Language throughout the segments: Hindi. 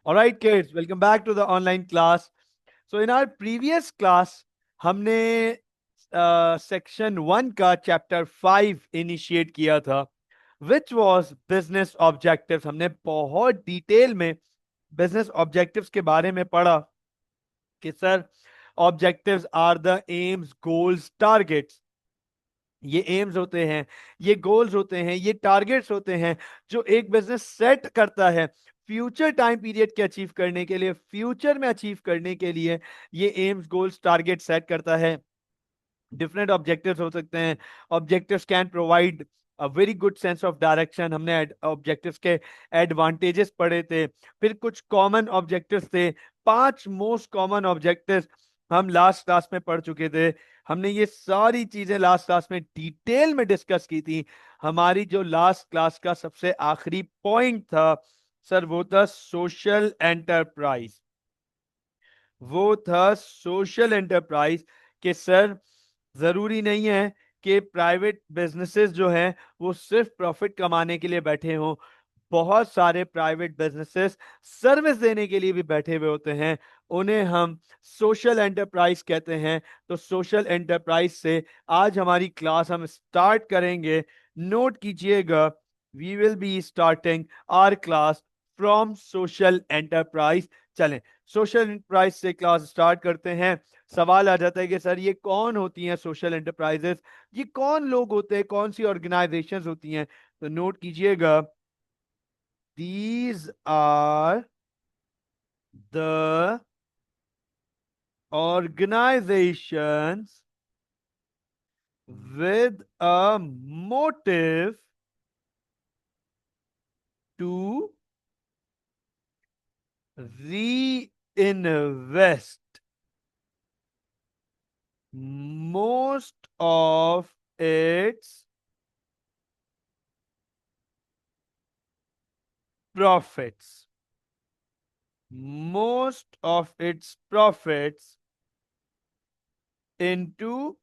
Alright kids, welcome back to the online class. So in our previous class हमने सेक्शन 1 का चैप्टर 5 इनिशिएट किया था which was business objectives. हमने बहुत डिटेल में बिजनेस ऑब्जेक्टिव्स के बारे में पढ़ा कि sir objectives are the aims goals targets. ये एम्स होते हैं, ये गोल्स होते हैं, ये टारगेट्स होते हैं जो एक बिजनेस सेट करता है फ्यूचर टाइम पीरियड के अचीव करने के लिए, फ्यूचर में अचीव करने के लिए ये एम्स गोल्स टारगेट सेट करता है। डिफरेंट ऑब्जेक्टिव्स हो सकते हैं। Objectives can provide a very good sense of direction. हमने ऑब्जेक्टिव्स के एडवांटेजेस पढ़े थे। फिर कुछ कॉमन ऑब्जेक्टिव्स थे, 5 मोस्ट कॉमन ऑब्जेक्टिव्स हम लास्ट क्लास में पढ़ चुके थे। हमने ये सारी चीजें लास्ट क्लास में डिटेल में डिस्कस की थी। हमारी जो लास्ट क्लास का सबसे आखिरी पॉइंट था सर वो था सोशल एंटरप्राइज। वो था सोशल एंटरप्राइज के सर जरूरी नहीं है कि प्राइवेट बिजनेसेस जो हैं वो सिर्फ प्रॉफिट कमाने के लिए बैठे हों। बहुत सारे प्राइवेट बिजनेसेस सर्विस देने के लिए भी बैठे हुए होते हैं, उन्हें हम सोशल एंटरप्राइज कहते हैं। तो सोशल एंटरप्राइज से आज हमारी क्लास हम स्टार्ट करेंगे। नोट कीजिएगा, we will be starting our class from social enterprise. चलें सोशल एंटरप्राइज से क्लास स्टार्ट करते हैं। सवाल आ जाता है कि सर ये कौन होती हैं सोशल एंटरप्राइजेस, ये कौन लोग होते हैं, कौन सी ऑर्गेनाइजेशंस होती हैं। तो नोट कीजिएगा, these are the organizations with a motive to reinvest most of its profits, most of its profits into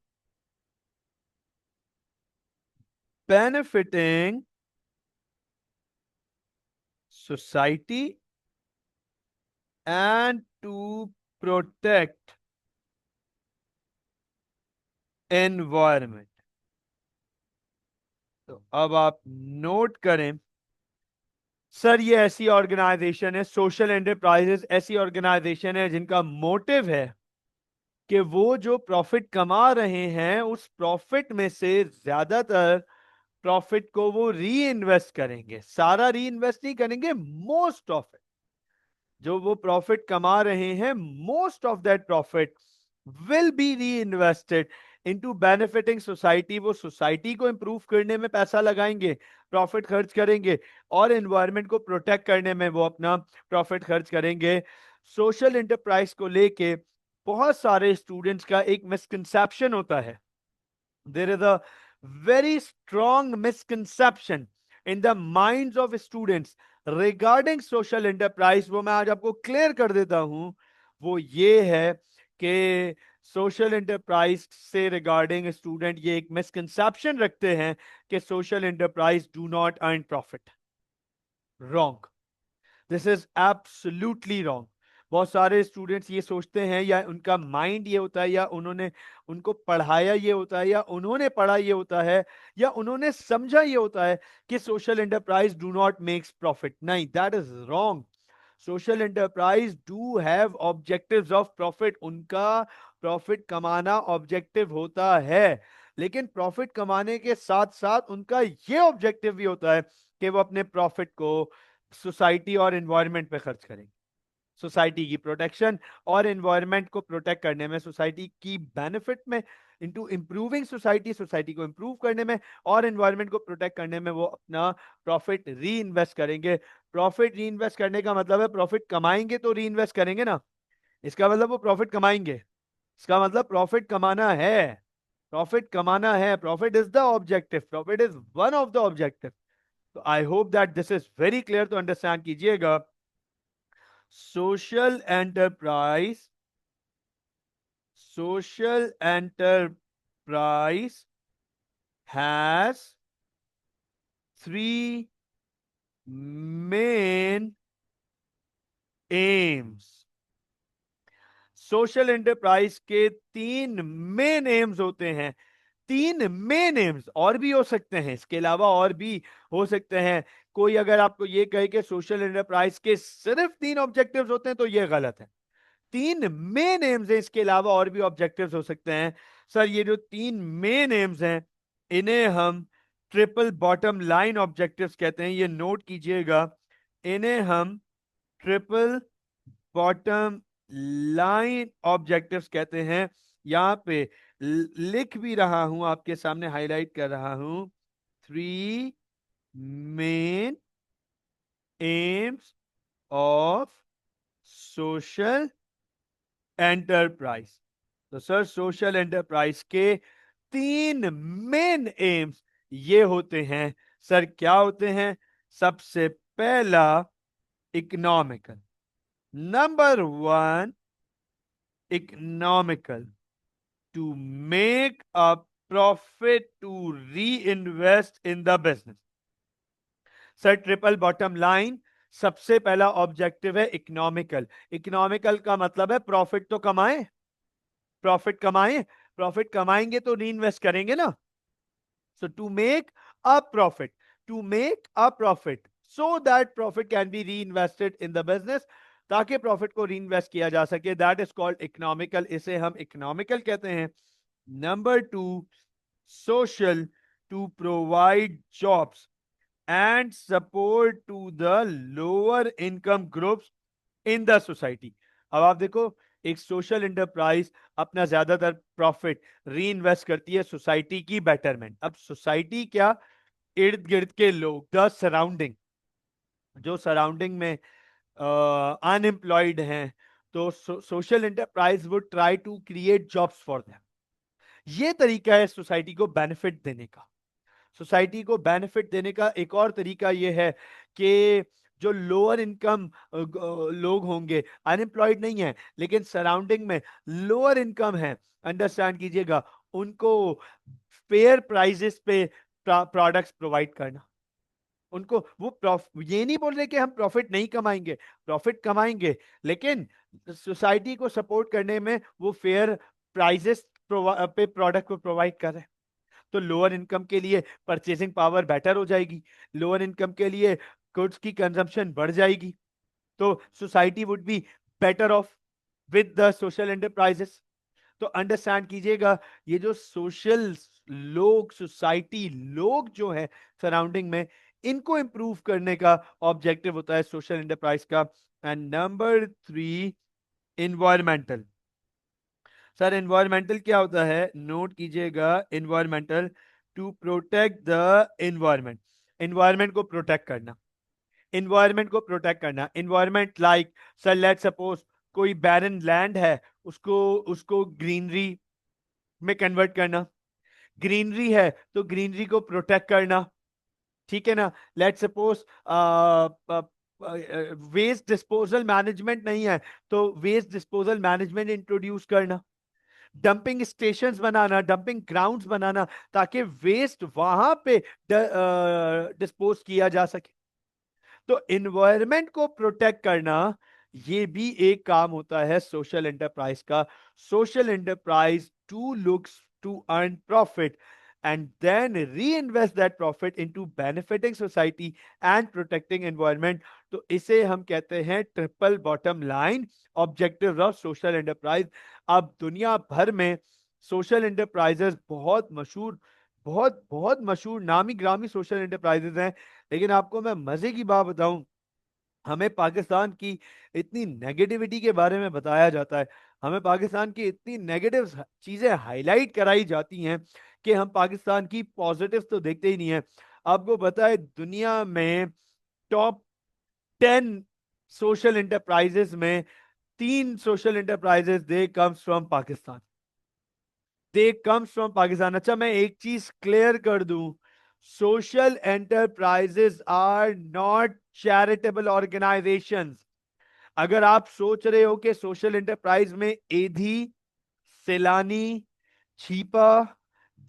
benefiting society and to protect environment। तो अब आप नोट करें, सर ये ऐसी ऑर्गेनाइजेशन है, सोशल एंटरप्राइजेस ऐसी ऑर्गेनाइजेशन है जिनका मोटिव है कि वो जो प्रॉफिट कमा रहे हैं उस प्रॉफिट में से ज्यादातर प्रॉफिट को वो री इन्वेस्ट करेंगे। सारा री इन्वेस्ट नहीं करेंगे, मोस्ट ऑफ इट। जो वो प्रॉफिट कमा रहे हैं, most of that profit will be री इन्वेस्टेड इनटू बेनिफिटिंग सोसाइटी। वो सोसाइटी को इंप्रूव करने में पैसा लगाएंगे, प्रॉफिट खर्च करेंगे, और एनवायरनमेंट को प्रोटेक्ट करने में वो अपना प्रॉफिट खर्च करेंगे। सोशल एंटरप्राइज को लेके बहुत सारे स्टूडेंट्स का एक मिसकंसेप्शन होता है। There is a very strong misconception in the minds of students regarding social enterprise. वो मैं आज आपको क्लियर कर देता हूं। वो ये है कि सोशल एंटरप्राइज से रिगार्डिंग स्टूडेंट ये एक मिसकंसेप्शन रखते हैं कि social enterprise do not earn profit. Wrong, this is absolutely wrong. बहुत सारे स्टूडेंट्स ये सोचते हैं, या उनका माइंड ये होता है, या उन्होंने उनको पढ़ाया ये होता है, या उन्होंने पढ़ा ये होता है, या उन्होंने समझा ये होता है कि social enterprise do not makes profit. नहीं, that is wrong. Social enterprise do have objectives of profit. उनका प्रॉफिट कमाना ऑब्जेक्टिव होता है, लेकिन प्रॉफिट कमाने के साथ साथ उनका ये ऑब्जेक्टिव भी होता है कि वो अपने प्रॉफिट को सोसाइटी और एनवायरनमेंट पे खर्च करेंगे। सोसाइटी की प्रोटेक्शन और एनवायरनमेंट को प्रोटेक्ट करने में, सोसाइटी की बेनिफिट में, इनटू इंप्रूविंग सोसाइटी, सोसाइटी को इंप्रूव करने में और एनवायरनमेंट को प्रोटेक्ट करने में वो अपना प्रॉफिट री इन्वेस्ट करेंगे। प्रॉफिट री इन्वेस्ट करने का मतलब है प्रॉफिट कमाएंगे तो री इन्वेस्ट करेंगे ना। इसका मतलब वो प्रॉफिट कमाएंगे, इसका मतलब प्रॉफिट कमाना है। प्रॉफिट कमाना है, profit is the objective, profit is one of the objective. तो I hope that this is very clear. तो अंडरस्टैंड कीजिएगा, social enterprise, social enterprise has three main aims. Social enterprise के तीन मेन एम्स होते हैं। तीन मेन एम्स, और भी हो सकते हैं, इसके अलावा और भी हो सकते हैं। कोई अगर आपको ये कहे कि सोशल एंटरप्राइज के सिर्फ तीन ऑब्जेक्टिव्स होते हैं तो ये गलत है। तीन मेन एम्स हैं, इसके अलावा और भी ऑब्जेक्टिव्स हो सकते हैं। सर ये जो तीन मेन एम्स हैं इन्हें हम ट्रिपल बॉटम लाइन ऑब्जेक्टिव्स कहते हैं, ये नोट कीजिएगा। इन्हें हम ट्रिपल बॉटम लाइन ऑब्जेक्टिव्स कहते हैं। यहां पे लिख भी रहा हूं, आपके सामने हाईलाइट कर रहा हूं। Three main aims of social enterprise. तो सर सोशल एंटरप्राइज के तीन मेन एम्स ये होते हैं। सर क्या होते हैं? सबसे पहला economical, number one economical, to make a profit to reinvest in the business. Sir triple bottom line सबसे पहला ऑब्जेक्टिव है इकोनॉमिकल। इकोनॉमिकल का मतलब है प्रॉफिट तो कमाएं, प्रॉफिट कमाएं। प्रॉफिट कमाएंगे तो री इन्वेस्ट करेंगे ना। So to make a profit, to make a profit so that profit can be reinvested in the business, ताकि प्रॉफिट को री इन्वेस्ट किया जा सके, दैट इज कॉल्ड इकोनॉमिकल, इसे हम इकोनॉमिकल कहते हैं। Number two social, to provide jobs and support to the lower income groups in the society. अब आप देखो, एक सोशल एंटरप्राइज अपना ज्यादातर प्रॉफिट री इन्वेस्ट करती है सोसाइटी की बेटरमेंट। अब सोसाइटी क्या, इर्द गिर्द के लोग, द सराउंडिंग, जो सराउंडिंग में अनएम्प्लॉयड हैं, तो social enterprise would try to create jobs for them. ये तरीका है सोसाइटी को बेनिफिट देने का। सोसाइटी को बेनिफिट देने का एक और तरीका यह है कि जो लोअर इनकम लोग होंगे, अनएम्प्लॉयड नहीं है लेकिन सराउंडिंग में लोअर इनकम है, अंडरस्टैंड कीजिएगा, उनको फेयर प्राइजेस पे प्रोडक्ट्स प्रोवाइड करना। उनको वो ये नहीं बोल रहे कि हम प्रॉफिट नहीं कमाएंगे, प्रॉफिट कमाएंगे, लेकिन सोसाइटी को सपोर्ट करने में वो फेयर प्राइजेस पे प्रोडक्ट को प्रोवाइड कर रहे हैं। तो लोअर इनकम के लिए परचेसिंग पावर बेटर हो जाएगी, लोअर इनकम के लिए गुड्स की कंजम्पशन बढ़ जाएगी, तो society would be better of with the social enterprises. तो अंडरस्टैंड कीजिएगा, ये जो सोशल लोग, सोसाइटी लोग जो है सराउंडिंग में, इनको इंप्रूव करने का ऑब्जेक्टिव होता है सोशल एंटरप्राइज का। And number three environmental. Sir environmental क्या होता है? नोट कीजिएगा, environmental, to protect the environment, environment को प्रोटेक्ट करना, एनवायरमेंट को प्रोटेक्ट करना। Environment like, sir let's suppose कोई बैरन लैंड है, उसको उसको ग्रीनरी में कन्वर्ट करना। ग्रीनरी है तो ग्रीनरी को प्रोटेक्ट करना, ठीक है ना। Let's suppose waste disposal management नहीं है तो वेस्ट डिस्पोजल मैनेजमेंट इंट्रोड्यूस करना। डंपिंग स्टेशंस बनाना, डंपिंग ग्राउंड्स बनाना, ताकि वेस्ट वहां पे डिस्पोज किया जा सके। तो इन्वायरमेंट को प्रोटेक्ट करना ये भी एक काम होता है सोशल एंटरप्राइज का। Social enterprise to looks to earn profit and then reinvest that profit into benefiting society and protecting environment। तो इसे हम कहते हैं triple bottom line objective of social enterprise. अब दुनिया भर में सोशल एंटरप्राइजेस बहुत मशहूर, बहुत बहुत मशहूर नामी ग्रामी सोशल एंटरप्राइजेस हैं। लेकिन आपको मैं मजे की बात बताऊं, हमें पाकिस्तान की इतनी नेगेटिविटी के बारे में बताया जाता है, हमें पाकिस्तान की इतनी नेगेटिव चीजें हाईलाइट कराई जाती हैं कि हम पाकिस्तान की पॉजिटिव तो देखते ही नहीं है। आपको पता है दुनिया में टॉप 10 सोशल एंटरप्राइजेस में तीन social enterprises they comes from Pakistan, they comes from Pakistan. अच्छा मैं एक चीज क्लियर कर दूं, social enterprises are not charitable organisations. अगर आप सोच रहे हो कि सोशल एंटरप्राइज में एधी, सैलानी, छीपा,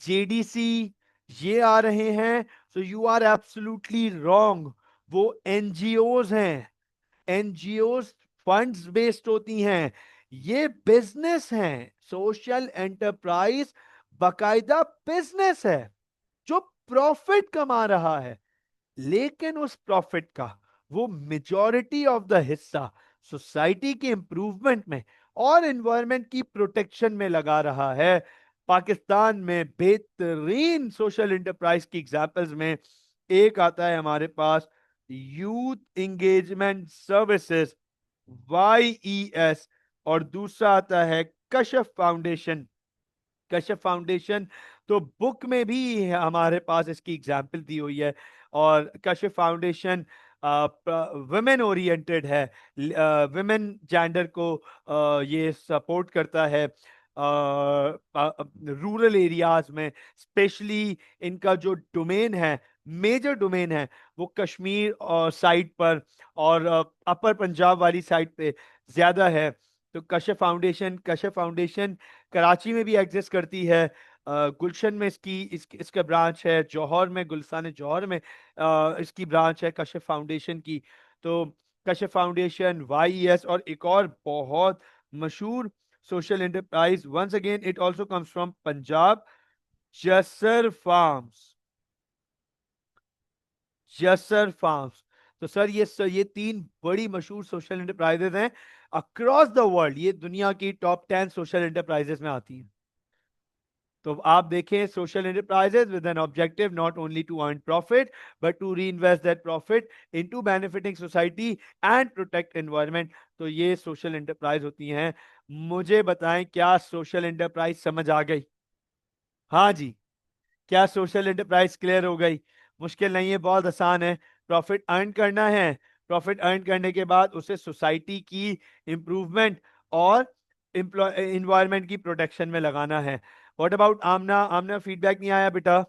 जेडीसी ये आ रहे हैं, so you are absolutely wrong. वो एनजीओज हैं, एनजीओज फंड्स बेस्ड होती हैं, ये बिजनेस हैं। सोशल एंटरप्राइज बाकायदा बिजनेस है जो प्रॉफिट कमा रहा है, लेकिन उस प्रॉफिट का वो मेजॉरिटी ऑफ द हिस्सा सोसाइटी के इंप्रूवमेंट में और एनवायरनमेंट की प्रोटेक्शन में लगा रहा है। पाकिस्तान में बेहतरीन सोशल एंटरप्राइज की एग्जांपल्स में एक आता है हमारे पास यूथ एंगेजमेंट सर्विसेज, YES, और दूसरा आता है कशफ फाउंडेशन। कश्यप फाउंडेशन तो बुक में भी हमारे पास इसकी एग्जाम्पल दी हुई है, और कश्यप फाउंडेशन वुमेन ओरिएंटेड है, वुमेन जेंडर को ये सपोर्ट करता है रूरल एरियाज में स्पेशली। इनका जो डोमेन है, मेजर डोमेन है, वो कश्मीर और साइड पर और अपर पंजाब वाली साइड पे ज्यादा है। तो कश्यप फाउंडेशन कराची में भी एग्जिस्ट करती है, गुलशन में इसका ब्रांच है, जौहर में गुलस्तान जौहर में इसकी ब्रांच है कश्यप फाउंडेशन की। तो कश्यप फाउंडेशन, YES, और एक और बहुत मशहूर social enterprise, once again it also comes from Punjab, Jasar farms. Jasar farms. तो ये तीन बड़ी मशहूर सोशल एंटरप्राइजेस हैं अक्रॉस द वर्ल्ड, ये दुनिया की टॉप 10 सोशल एंटरप्राइजेस में आती हैं। तो आप देखें, social enterprises with an objective not only to earn profit but to reinvest that profit into benefiting society and protect environment. तो ये सोशल एंटरप्राइज होती हैं। मुझे बताएं, क्या सोशल एंटरप्राइज समझ आ गई? हाँ जी। क्या सोशल एंटरप्राइज क्लियर हो गई? मुश्किल नहीं है, बहुत आसान है। प्रॉफिट अर्न करना है, प्रॉफिट अर्न करने के बाद उसे सोसाइटी की इंप्रूवमेंट और इन्वायरमेंट की प्रोटेक्शन में लगाना है। What about Amna? Amna feedback नहीं आया बेटा?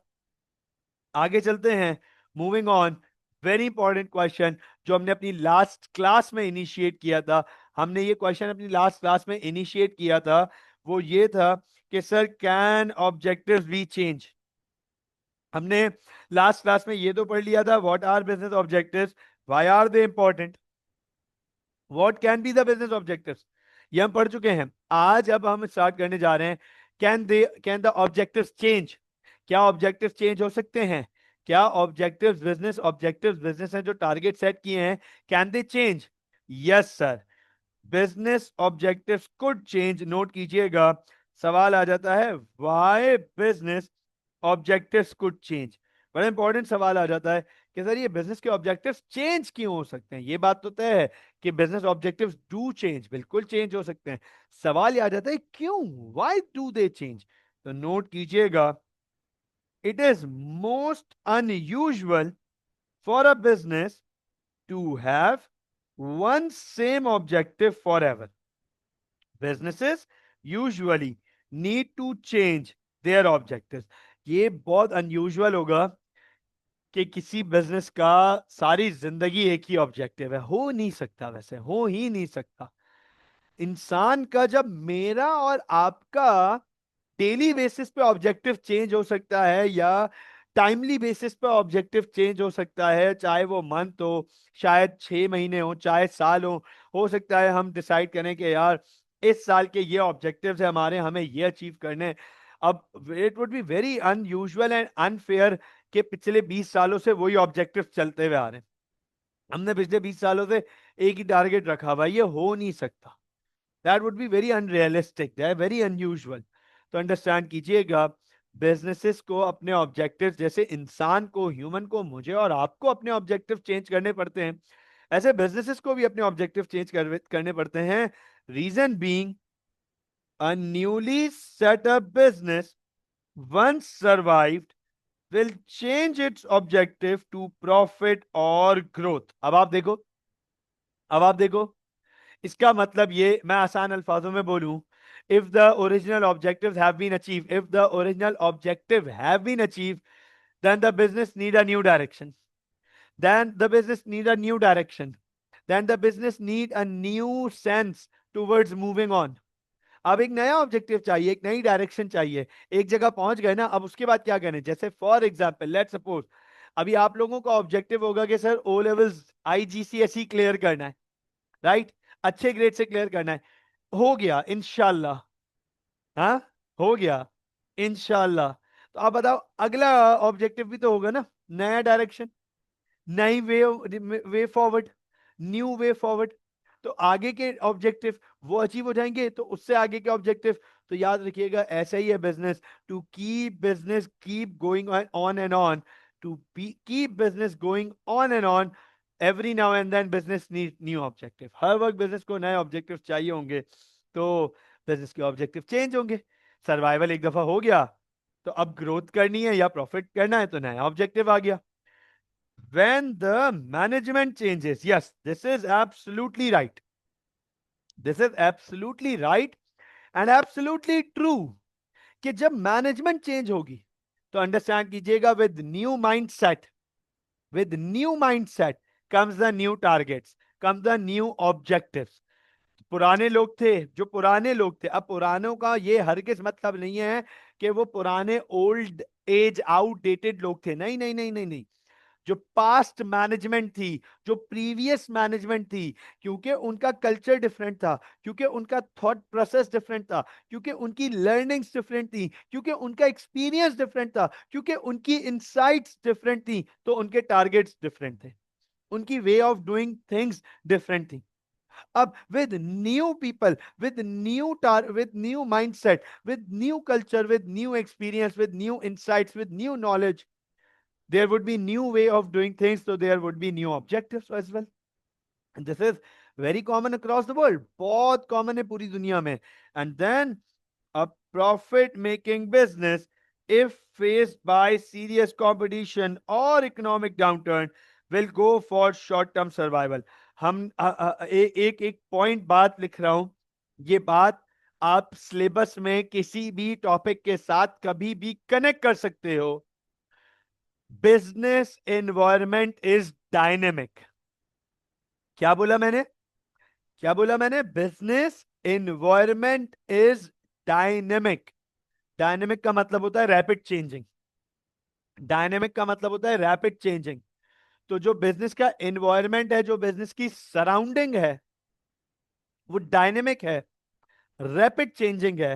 आगे चलते हैं, moving on. Very important question जो हमने अपनी लास्ट क्लास में इनिशिएट किया था, हमने ये क्वेश्चन अपनी लास्ट क्लास में इनिशिएट किया था, वो ये था कि sir can objectives be change. हमने लास्ट क्लास में ये तो पढ़ लिया था, what are business objectives, why are they important, what can be the business objectives, ये हम पढ़ चुके हैं। आज अब हम स्टार्ट करने जा रहे हैं, कैन द ऑब्जेक्टिव्स चेंज? क्या ऑब्जेक्टिव चेंज हो सकते हैं? क्या ऑब्जेक्टिव्स बिजनेस हैं जो टारगेट सेट किए हैं, can they change? Yes sir, business objectives could change. Note कीजिएगा, सवाल आ जाता है why business objectives could change. बड़ा इंपॉर्टेंट सवाल आ जाता है कि सर ये बिजनेस के ऑब्जेक्टिव्स चेंज क्यों हो सकते हैं? ये बात तो तय है कि बिजनेस ऑब्जेक्टिव्स डू चेंज, बिल्कुल चेंज हो सकते हैं। सवाल ये आ जाता है क्यों, व्हाई डू दे चेंज? तो नोट कीजिएगा, it is most unusual for a business to have one same objective forever. Businesses usually need to change their objectives. ये बहुत अनयूजुअल होगा कि किसी बिजनेस का सारी जिंदगी एक ही ऑब्जेक्टिव है, हो नहीं सकता, वैसे हो ही नहीं सकता। इंसान का, जब मेरा और आपका डेली बेसिस पे ऑब्जेक्टिव चेंज हो सकता है या टाइमली बेसिस पे ऑब्जेक्टिव चेंज हो सकता है, चाहे वो मंथ हो, शायद 6 महीने हो, चाहे साल हो सकता है हम डिसाइड करें कि यार इस साल के ये ऑब्जेक्टिव्स है हमारे, हमें ये अचीव करने हैं। अब it would be very unusual and unfair कि पिछले 20 सालों से वही ऑब्जेक्टिव चलते हुए आ रहे हैं, हमने पिछले 20 सालों से एक ही टारगेट रखा हुआ है, ये हो नहीं सकता। That would be very unrealistic, that very unusual. तो अंडरस्टैंड कीजिएगा, बिजनेसेस को अपने ऑब्जेक्टिव, जैसे इंसान को, ह्यूमन को, मुझे और आपको अपने ऑब्जेक्टिव चेंज करने पड़ते हैं, ऐसे बिजनेसेस को भी अपने ऑब्जेक्टिव चेंज करने पड़ते हैं। Reason being, a newly setup business once survived will change its objective to profit or growth। अब आप देखो, इसका मतलब ये, मैं आसान अल्फाजों में बोलूं, if the original objective have been achieve, if the original objective have been achieve, then the business need a new direction, then the business need a new direction, then the business need a new sense towards moving on। अब एक नया ऑब्जेक्टिव चाहिए, एक नई डायरेक्शन चाहिए। एक जगह पहुंच गए ना, अब उसके बाद क्या करें? जैसे फॉर एग्जाम्पल लेट सपोज, अभी आप लोगों का ऑब्जेक्टिव होगा कि sir O levels IGCSE clear करना है, राइट? अच्छे ग्रेड से क्लियर करना है। हो गया इंशाल्लाह। हाँ, हो गया इंशाल्लाह। तो आप बताओ अगला ऑब्जेक्टिव भी तो होगा ना, नया डायरेक्शन, नई way forward, new way forward. तो आगे के ऑब्जेक्टिव वो अचीव हो जाएंगे, तो उससे आगे के ऑब्जेक्टिव। तो याद रखिएगा ऐसा ही है business, to keep business keep going on and on, to keep business going on and on, every now and then business need new objective. हर वक्त बिजनेस को नए ऑब्जेक्टिव चाहिए होंगे, तो बिजनेस के ऑब्जेक्टिव चेंज होंगे। सर्वाइवल एक दफा हो गया, तो अब ग्रोथ करनी है या प्रॉफिट करना है, तो नया ऑब्जेक्टिव आ गया। When the management changes, yes, this is absolutely right. This is absolutely right and absolutely true कि जब मैनेजमेंट चेंज होगी, तो अंडरस्टैंड कीजिएगा, with new mindset comes the new targets, comes the new objectives. पुराने लोग थे, जो पुराने लोग थे, अब पुरानों का ये हरगिज मतलब नहीं है कि वो पुराने ओल्ड एज आउटडेटेड लोग थे, नहीं नहीं नहीं नहीं नहीं। जो पास्ट मैनेजमेंट थी, जो प्रीवियस मैनेजमेंट थी, क्योंकि उनका कल्चर डिफरेंट था, क्योंकि उनका थॉट प्रोसेस डिफरेंट था, क्योंकि उनकी लर्निंग्स डिफरेंट थी, क्योंकि उनका एक्सपीरियंस डिफरेंट था, क्योंकि उनकी इनसाइट्स डिफरेंट थी, तो उनके टारगेट्स डिफरेंट थे, उनकी way of doing things different थी। अब with new people, with new mindset, with new culture, with new experience, with new insights, with new knowledge, there would be new way of doing things, so there would be new objectives as well. And this is very common across the world, बहुत common है पूरी दुनिया में. And then a profit making business, if faced by serious competition or economic downturn, will go for short term survival. हम एक एक पॉइंट बात लिख रहा हूं, ये बात आप सिलेबस में किसी भी टॉपिक के साथ कभी भी कनेक्ट कर सकते हो। Business environment is dynamic. क्या बोला मैंने, क्या बोला मैंने? Business environment is dynamic. Dynamic का मतलब होता है रैपिड चेंजिंग, डायनेमिक का मतलब होता है रैपिड चेंजिंग। तो जो बिजनेस का एनवायरमेंट है, जो बिजनेस की सराउंडिंग है, वो डायनेमिक है, रैपिड चेंजिंग है।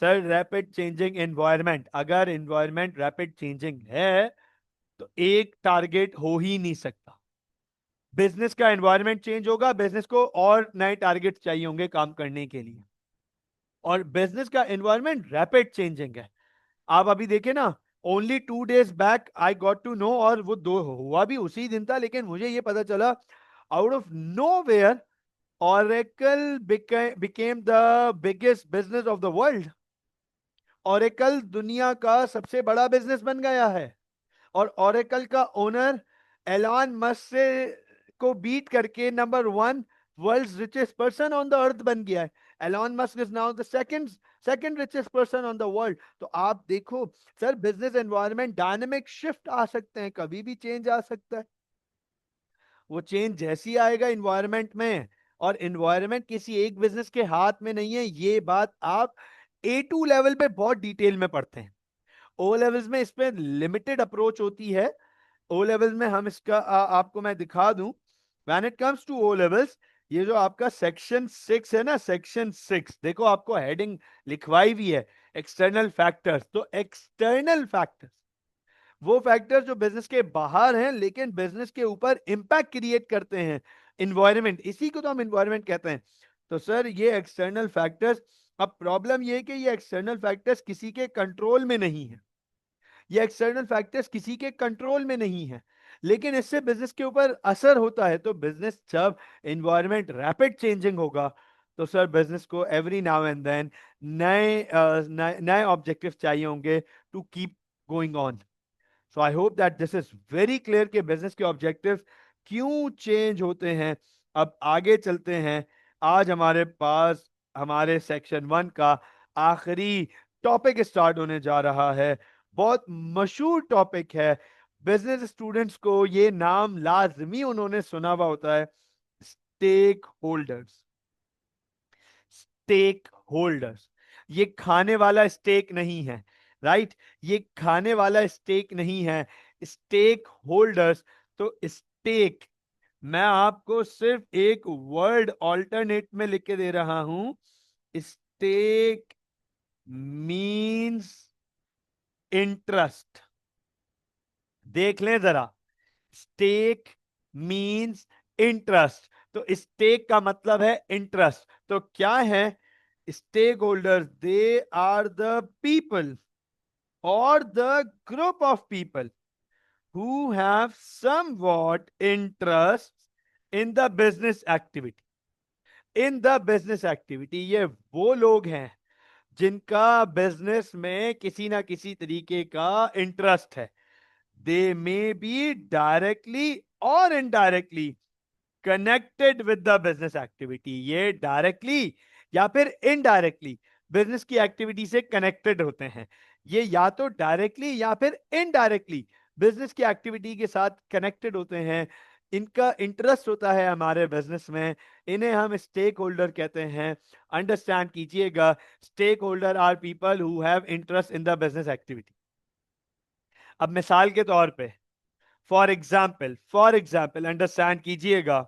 सर रैपिड चेंजिंग एनवायरमेंट, अगर एनवायरमेंट रैपिड चेंजिंग है, तो एक टारगेट हो ही नहीं सकता। बिजनेस का एनवायरनमेंट चेंज होगा, बिजनेस को और नए टारगेट चाहिए होंगे काम करने के लिए, और बिजनेस का एनवायरनमेंट रैपिड चेंजिंग है। आप अभी देखे ना, only 2 days back I got to know, और वो दो हुआ भी उसी दिन था, लेकिन मुझे ये पता चला out of nowhere, Oracle became the biggest business of the world. Oracle दुनिया का सबसे बड़ा बिजनेस बन गया है, और ओरेकल का ओनर एलॉन मस्क से को बीट करके number 1 world's richest person on the earth बन गया है। Elon Musk is now the second richest person on the world. तो आप देखो sir, business environment dynamic, shift आ सकते हैं, कभी भी चेंज आ सकता है। वो चेंज जैसी आएगा इन्वायरमेंट में, और इन्वायरमेंट किसी एक बिजनेस के हाथ में नहीं है, ये बात आप A2 लेवल पे बहुत डिटेल में पढ़ते हैं। ओ लेवल्स में इस पे लिमिटेड अप्रोच होती है। ओ लेवल्स में हम इसका आपको मैं दिखा दूं। When it comes to O levels, ये जो आपका सेक्शन 6 है ना, सेक्शन 6 देखो, आपको हेडिंग लिखवाई भी है, एक्सटर्नल फैक्टर्स। तो एक्सटर्नल फैक्टर्स वो फैक्टर्स जो बिजनेस के बाहर हैं, लेकिन बिजनेस के ऊपर इंपैक्ट क्रिएट करते हैं, इन्वायरमेंट, इसी को तो हम इन्वायरमेंट कहते हैं। तो सर ये एक्सटर्नल फैक्टर्स, अब प्रॉब्लम ये है कि ये एक्सटर्नल फैक्टर्स किसी के कंट्रोल में नहीं है, ये एक्सटर्नल फैक्टर्स किसी के कंट्रोल में नहीं है, लेकिन इससे बिजनेस के ऊपर असर होता है। तो बिजनेस जब एनवायरनमेंट रैपिड चेंजिंग होगा, तो सर बिजनेस को एवरी नाउ एंड देन नए ऑब्जेक्टिव चाहिए होंगे to keep going on. So I hope that this is very clear कि बिजनेस के ऑब्जेक्टिव क्यों चेंज होते हैं। अब आगे चलते हैं। आज हमारे पास हमारे सेक्शन 1 का आखिरी टॉपिक स्टार्ट होने जा रहा है। बहुत मशहूर टॉपिक है, बिजनेस स्टूडेंट्स को ये नाम लाजमी उन्होंने सुना हुआ होता है, स्टेक होल्डर्स। स्टेक होल्डर्स, ये खाने वाला स्टेक नहीं है, राइट? ये खाने वाला स्टेक नहीं है, स्टेक होल्डर्स। तो स्टेक मैं आपको सिर्फ एक वर्ड ऑल्टरनेट में लिख के दे रहा हूं। Stake means interest. देख लें जरा, स्टेक मीन्स इंटरेस्ट। तो स्टेक का मतलब है इंटरेस्ट। तो क्या है stakeholders? They are the people और the group of people who have somewhat interest in the business activity। In the business activity, ये वो लोग हैं जिनका बिजनेस में किसी ना किसी तरीके का इंटरेस्ट है। दे मे बी डायरेक्टली और indirectly connected with the business activity. ये डायरेक्टली या फिर इनडायरेक्टली बिजनेस की एक्टिविटी से कनेक्टेड होते हैं। ये या तो डायरेक्टली या फिर इनडायरेक्टली बिजनेस की एक्टिविटी के साथ कनेक्टेड होते हैं। इनका इंटरेस्ट होता है हमारे बिजनेस में। इन्हें हम स्टेक होल्डर कहते हैं। अंडरस्टैंड कीजिएगा, stakeholder are people who have interest in the business activity. अब मिसाल के तौर पे, फॉर एग्जाम्पल अंडरस्टैंड कीजिएगा,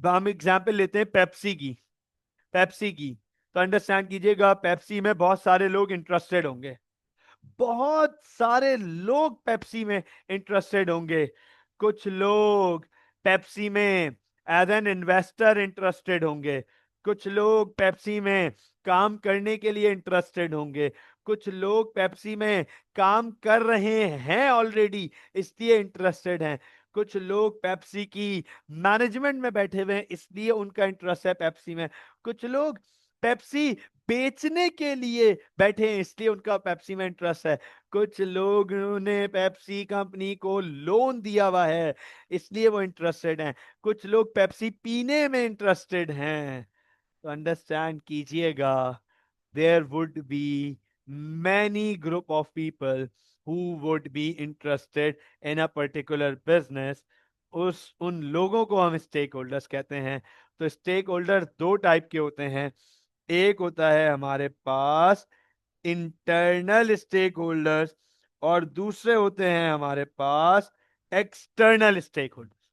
हम एग्जाम्पल लेते हैं पेप्सी की। तो अंडरस्टैंड कीजिएगा, पेप्सी में बहुत सारे लोग इंटरेस्टेड होंगे। बहुत सारे लोग पेप्सी में इंटरेस्टेड होंगे। कुछ लोग पेप्सी में एज एन इन्वेस्टर इंटरेस्टेड होंगे। कुछ लोग पेप्सी में काम करने के लिए इंटरेस्टेड होंगे। कुछ लोग पेप्सी में काम कर रहे हैं ऑलरेडी, इसलिए इंटरेस्टेड हैं। कुछ लोग पेप्सी की मैनेजमेंट में बैठे हुए हैं, इसलिए उनका इंटरेस्ट है पेप्सी में। कुछ लोग पेप्सी बेचने के लिए बैठे हैं, इसलिए उनका पेप्सी में इंटरेस्ट है। कुछ लोगों ने पेप्सी कंपनी को लोन दिया हुआ है, इसलिए वो इंटरेस्टेड हैं। कुछ लोग पेप्सी पीने में इंटरेस्टेड हैं। तो अंडरस्टैंड कीजिएगा, there would be many group of people who would be interested in a particular business। उन लोगों को हम स्टेक होल्डर्स कहते हैं। तो स्टेक होल्डर दो टाइप के होते हैं। एक होता है हमारे पास इंटरनल स्टेक होल्डर्स और दूसरे होते हैं हमारे पास एक्सटर्नल स्टेक होल्डर्स।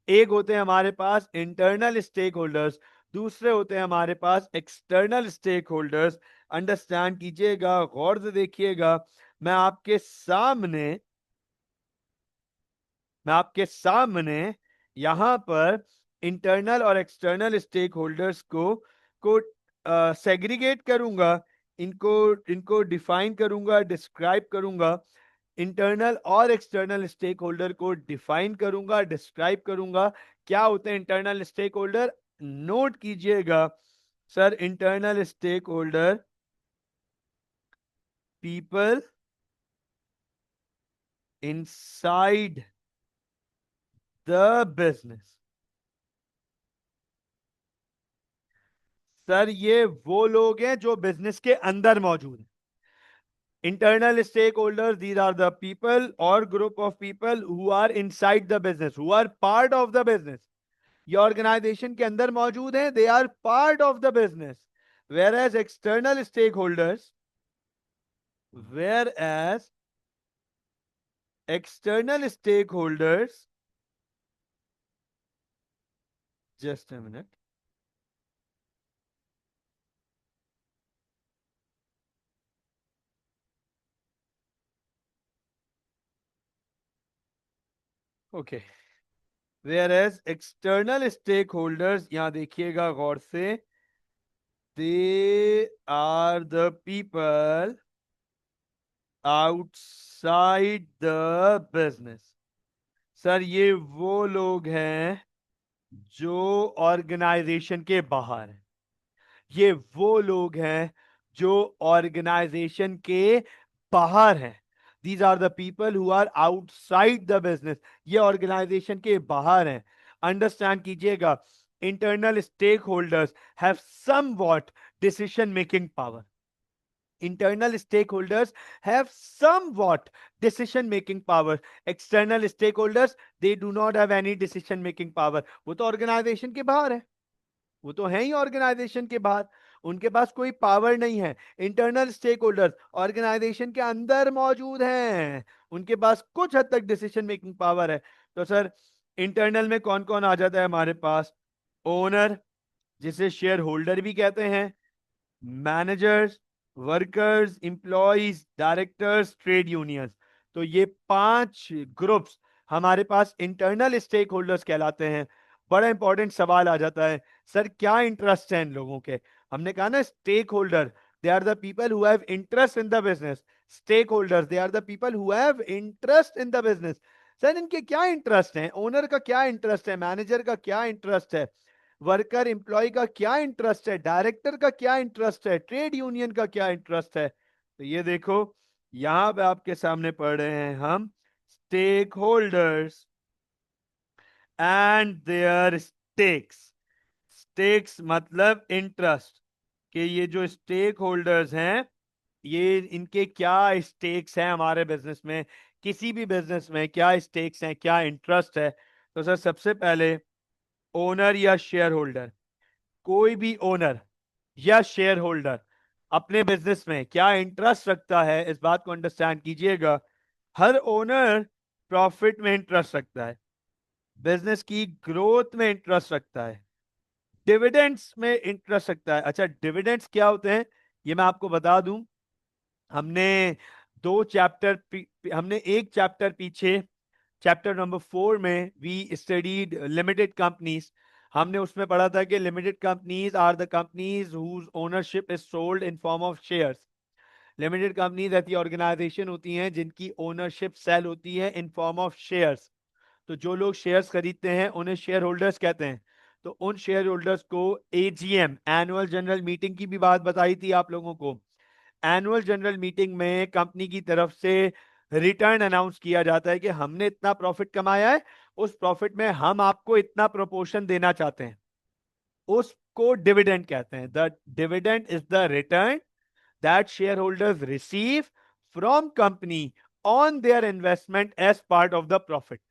एक होते हैं हमारे पास इंटरनल स्टेक होल्डर्स, दूसरे होते हैं हमारे पास एक्सटर्नल स्टेक होल्डर्स। अंडरस्टैंड कीजिएगा, गौर से देखिएगा। मैं आपके सामने मैं आपके सामने यहां पर इंटरनल और एक्सटर्नल स्टेक होल्डर्स को सेग्रीगेट करूंगा। इनको इनको डिफाइन करूंगा, डिस्क्राइब करूंगा। इंटरनल और एक्सटर्नल स्टेक होल्डर को डिफाइन करूंगा, डिस्क्राइब करूंगा। क्या होते हैं इंटरनल स्टेक होल्डर? नोट कीजिएगा sir, internal stakeholder people inside the business. Sir ये वो लोग हैं जो बिजनेस के अंदर मौजूद हैं। Internal stakeholder, these are the people और group of people who are inside the business, who are part of the business. ये ऑर्गेनाइजेशन के अंदर मौजूद हैं, they are part of the business. Whereas external stakeholders, whereas external stakeholders, just a minute, okay. Whereas external stakeholders, यहां देखिएगा गौर से, they are the people outside the business. Sir ये वो लोग हैं जो ऑर्गेनाइजेशन के बाहर हैं। ये वो लोग हैं जो ऑर्गेनाइजेशन के बाहर हैं। These are the people who are outside the business. ये ऑर्गेनाइजेशन के बाहर हैं। अंडरस्टैंड कीजिएगा, internal stakeholders have somewhat decision making power. Internal stakeholders have somewhat decision making power। External stakeholders, they do not have any decision making power। वो तो ऑर्गेनाइजेशन के बाहर है, वो तो है ही ऑर्गेनाइजेशन के बाहर, उनके पास कोई पावर नहीं है। इंटरनल स्टेक होल्डर्स ऑर्गेनाइजेशन के अंदर मौजूद हैं, उनके पास कुछ हद तक डिसीजन मेकिंग पावर है। तो सर इंटरनल में कौन कौन आ जाता है हमारे पास? ओनर, जिसे शेयर होल्डर भी कहते हैं, managers, workers, employees, directors, trade unions. तो ये 5 ग्रुप्स हमारे पास इंटरनल स्टेक होल्डर्स कहलाते हैं। बड़ा इंपॉर्टेंट सवाल आ जाता है, सर क्या इंटरेस्ट है इन लोगों के? हमने कहा ना, stakeholder they are the people who have interest in the business. Stakeholders they are the people who have interest in the business. Sir इनके क्या इंटरेस्ट है? ओनर का क्या इंटरेस्ट है? मैनेजर का क्या इंटरेस्ट है? वर्कर एम्प्लॉय का क्या इंटरेस्ट है? डायरेक्टर का क्या इंटरेस्ट है? ट्रेड यूनियन का क्या इंटरेस्ट है? तो ये देखो, यहां पे आपके सामने पढ़ रहे हैं हम, stakeholders and their stakes. Stakes मतलब इंटरेस्ट, कि ये जो स्टेक होल्डर्स हैं, ये इनके क्या स्टेक्स हैं हमारे बिजनेस में, किसी भी बिजनेस में क्या स्टेक्स हैं, क्या इंटरेस्ट है। तो सर सबसे पहले, ओनर या शेयर होल्डर, कोई भी ओनर या शेयर होल्डर अपने बिजनेस में क्या इंटरेस्ट रखता है, इस बात को अंडरस्टैंड कीजिएगा। हर ओनर प्रॉफिट में इंटरेस्ट रखता है, बिजनेस की ग्रोथ में इंटरेस्ट रखता है, डिविडेंड्स में इंटरेस्ट रखता है। अच्छा, डिविडेंड्स क्या होते हैं ये मैं आपको बता दूं। हमने दो चैप्टर हमने एक चैप्टर पीछे, चैप्टर नंबर 4 में वी स्टडीड लिमिटेड कंपनीज। हमने उसमें पढ़ा था कि limited companies are the companies whose ownership is sold in form of shares. Limited companies ऐसी ऑर्गेनाइजेशन होती हैं जिनकी ओनरशिप सेल होती है इन फॉर्म ऑफ शेयर्स। तो जो लोग शेयर्स खरीदते हैं उन्हें शेयर होल्डर्स कहते हैं। तो उन शेयर होल्डर्स को एजीएम, एनुअल जनरल मीटिंग की भी बात बताई थी आप लोगों को। एनुअल जनरल मीटिंग में कंपनी की तरफ से रिटर्न अनाउंस किया जाता है कि हमने इतना प्रॉफिट कमाया है, उस प्रॉफिट में हम आपको इतना प्रोपोर्शन देना चाहते हैं, उसको डिविडेंड कहते हैं। The dividend is the return that shareholders receive from company on their investment as part of the profit.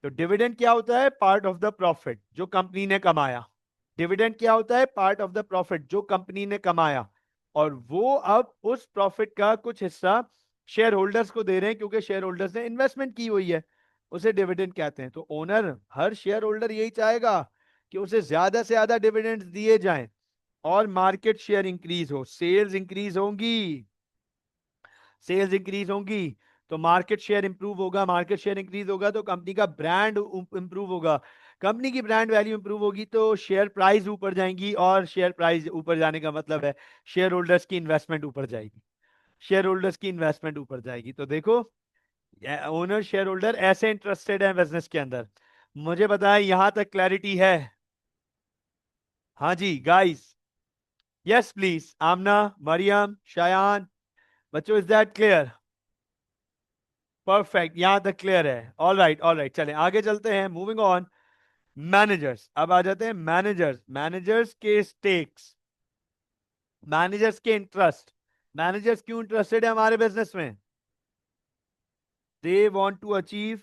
तो डिविडेंड क्या होता है? पार्ट ऑफ द प्रॉफिट जो कंपनी ने कमाया। डिविडेंड क्या होता है? पार्ट ऑफ द प्रॉफिट जो कंपनी ने कमाया, और वो अब उस प्रॉफिट का कुछ हिस्सा शेयर होल्डर्स को दे रहे हैं क्योंकि शेयर होल्डर्स ने इन्वेस्टमेंट की हुई है, उसे डिविडेंड कहते हैं। तो ओनर, हर शेयर होल्डर यही चाहेगा कि उसे ज्यादा से ज्यादा डिविडेंड्स दिए जाएं और मार्केट शेयर इंक्रीज हो, सेल्स इंक्रीज होंगी। सेल्स इंक्रीज होंगी तो मार्केट शेयर इंप्रूव होगा, मार्केट शेयर इंक्रीज होगा तो कंपनी का ब्रांड इंप्रूव होगा, कंपनी की ब्रांड वैल्यू इंप्रूव होगी तो शेयर प्राइस ऊपर जाएंगी, और शेयर प्राइस ऊपर जाने का मतलब है शेयर होल्डर्स की इन्वेस्टमेंट ऊपर जाएगी। शेयर होल्डर्स की इन्वेस्टमेंट ऊपर जाएगी। तो देखो, ओनर शेयर होल्डर ऐसे इंटरेस्टेड है बिजनेस के अंदर। मुझे बताएं, यहां तक क्लैरिटी है? हाँ जी गाइस, यस प्लीज, आमना, मरियम, शायान, बच्चों, इज दैट क्लियर? परफेक्ट, यहां तक क्लियर है। ऑल राइट, ऑल राइट, चलें आगे चलते हैं, मूविंग ऑन। मैनेजर्स, अब आ जाते हैं मैनेजर्स। मैनेजर्स के स्टेक्स, मैनेजर्स के इंटरेस्ट। मैनेजर्स क्यों इंटरेस्टेड है हमारे बिजनेस में? They want to achieve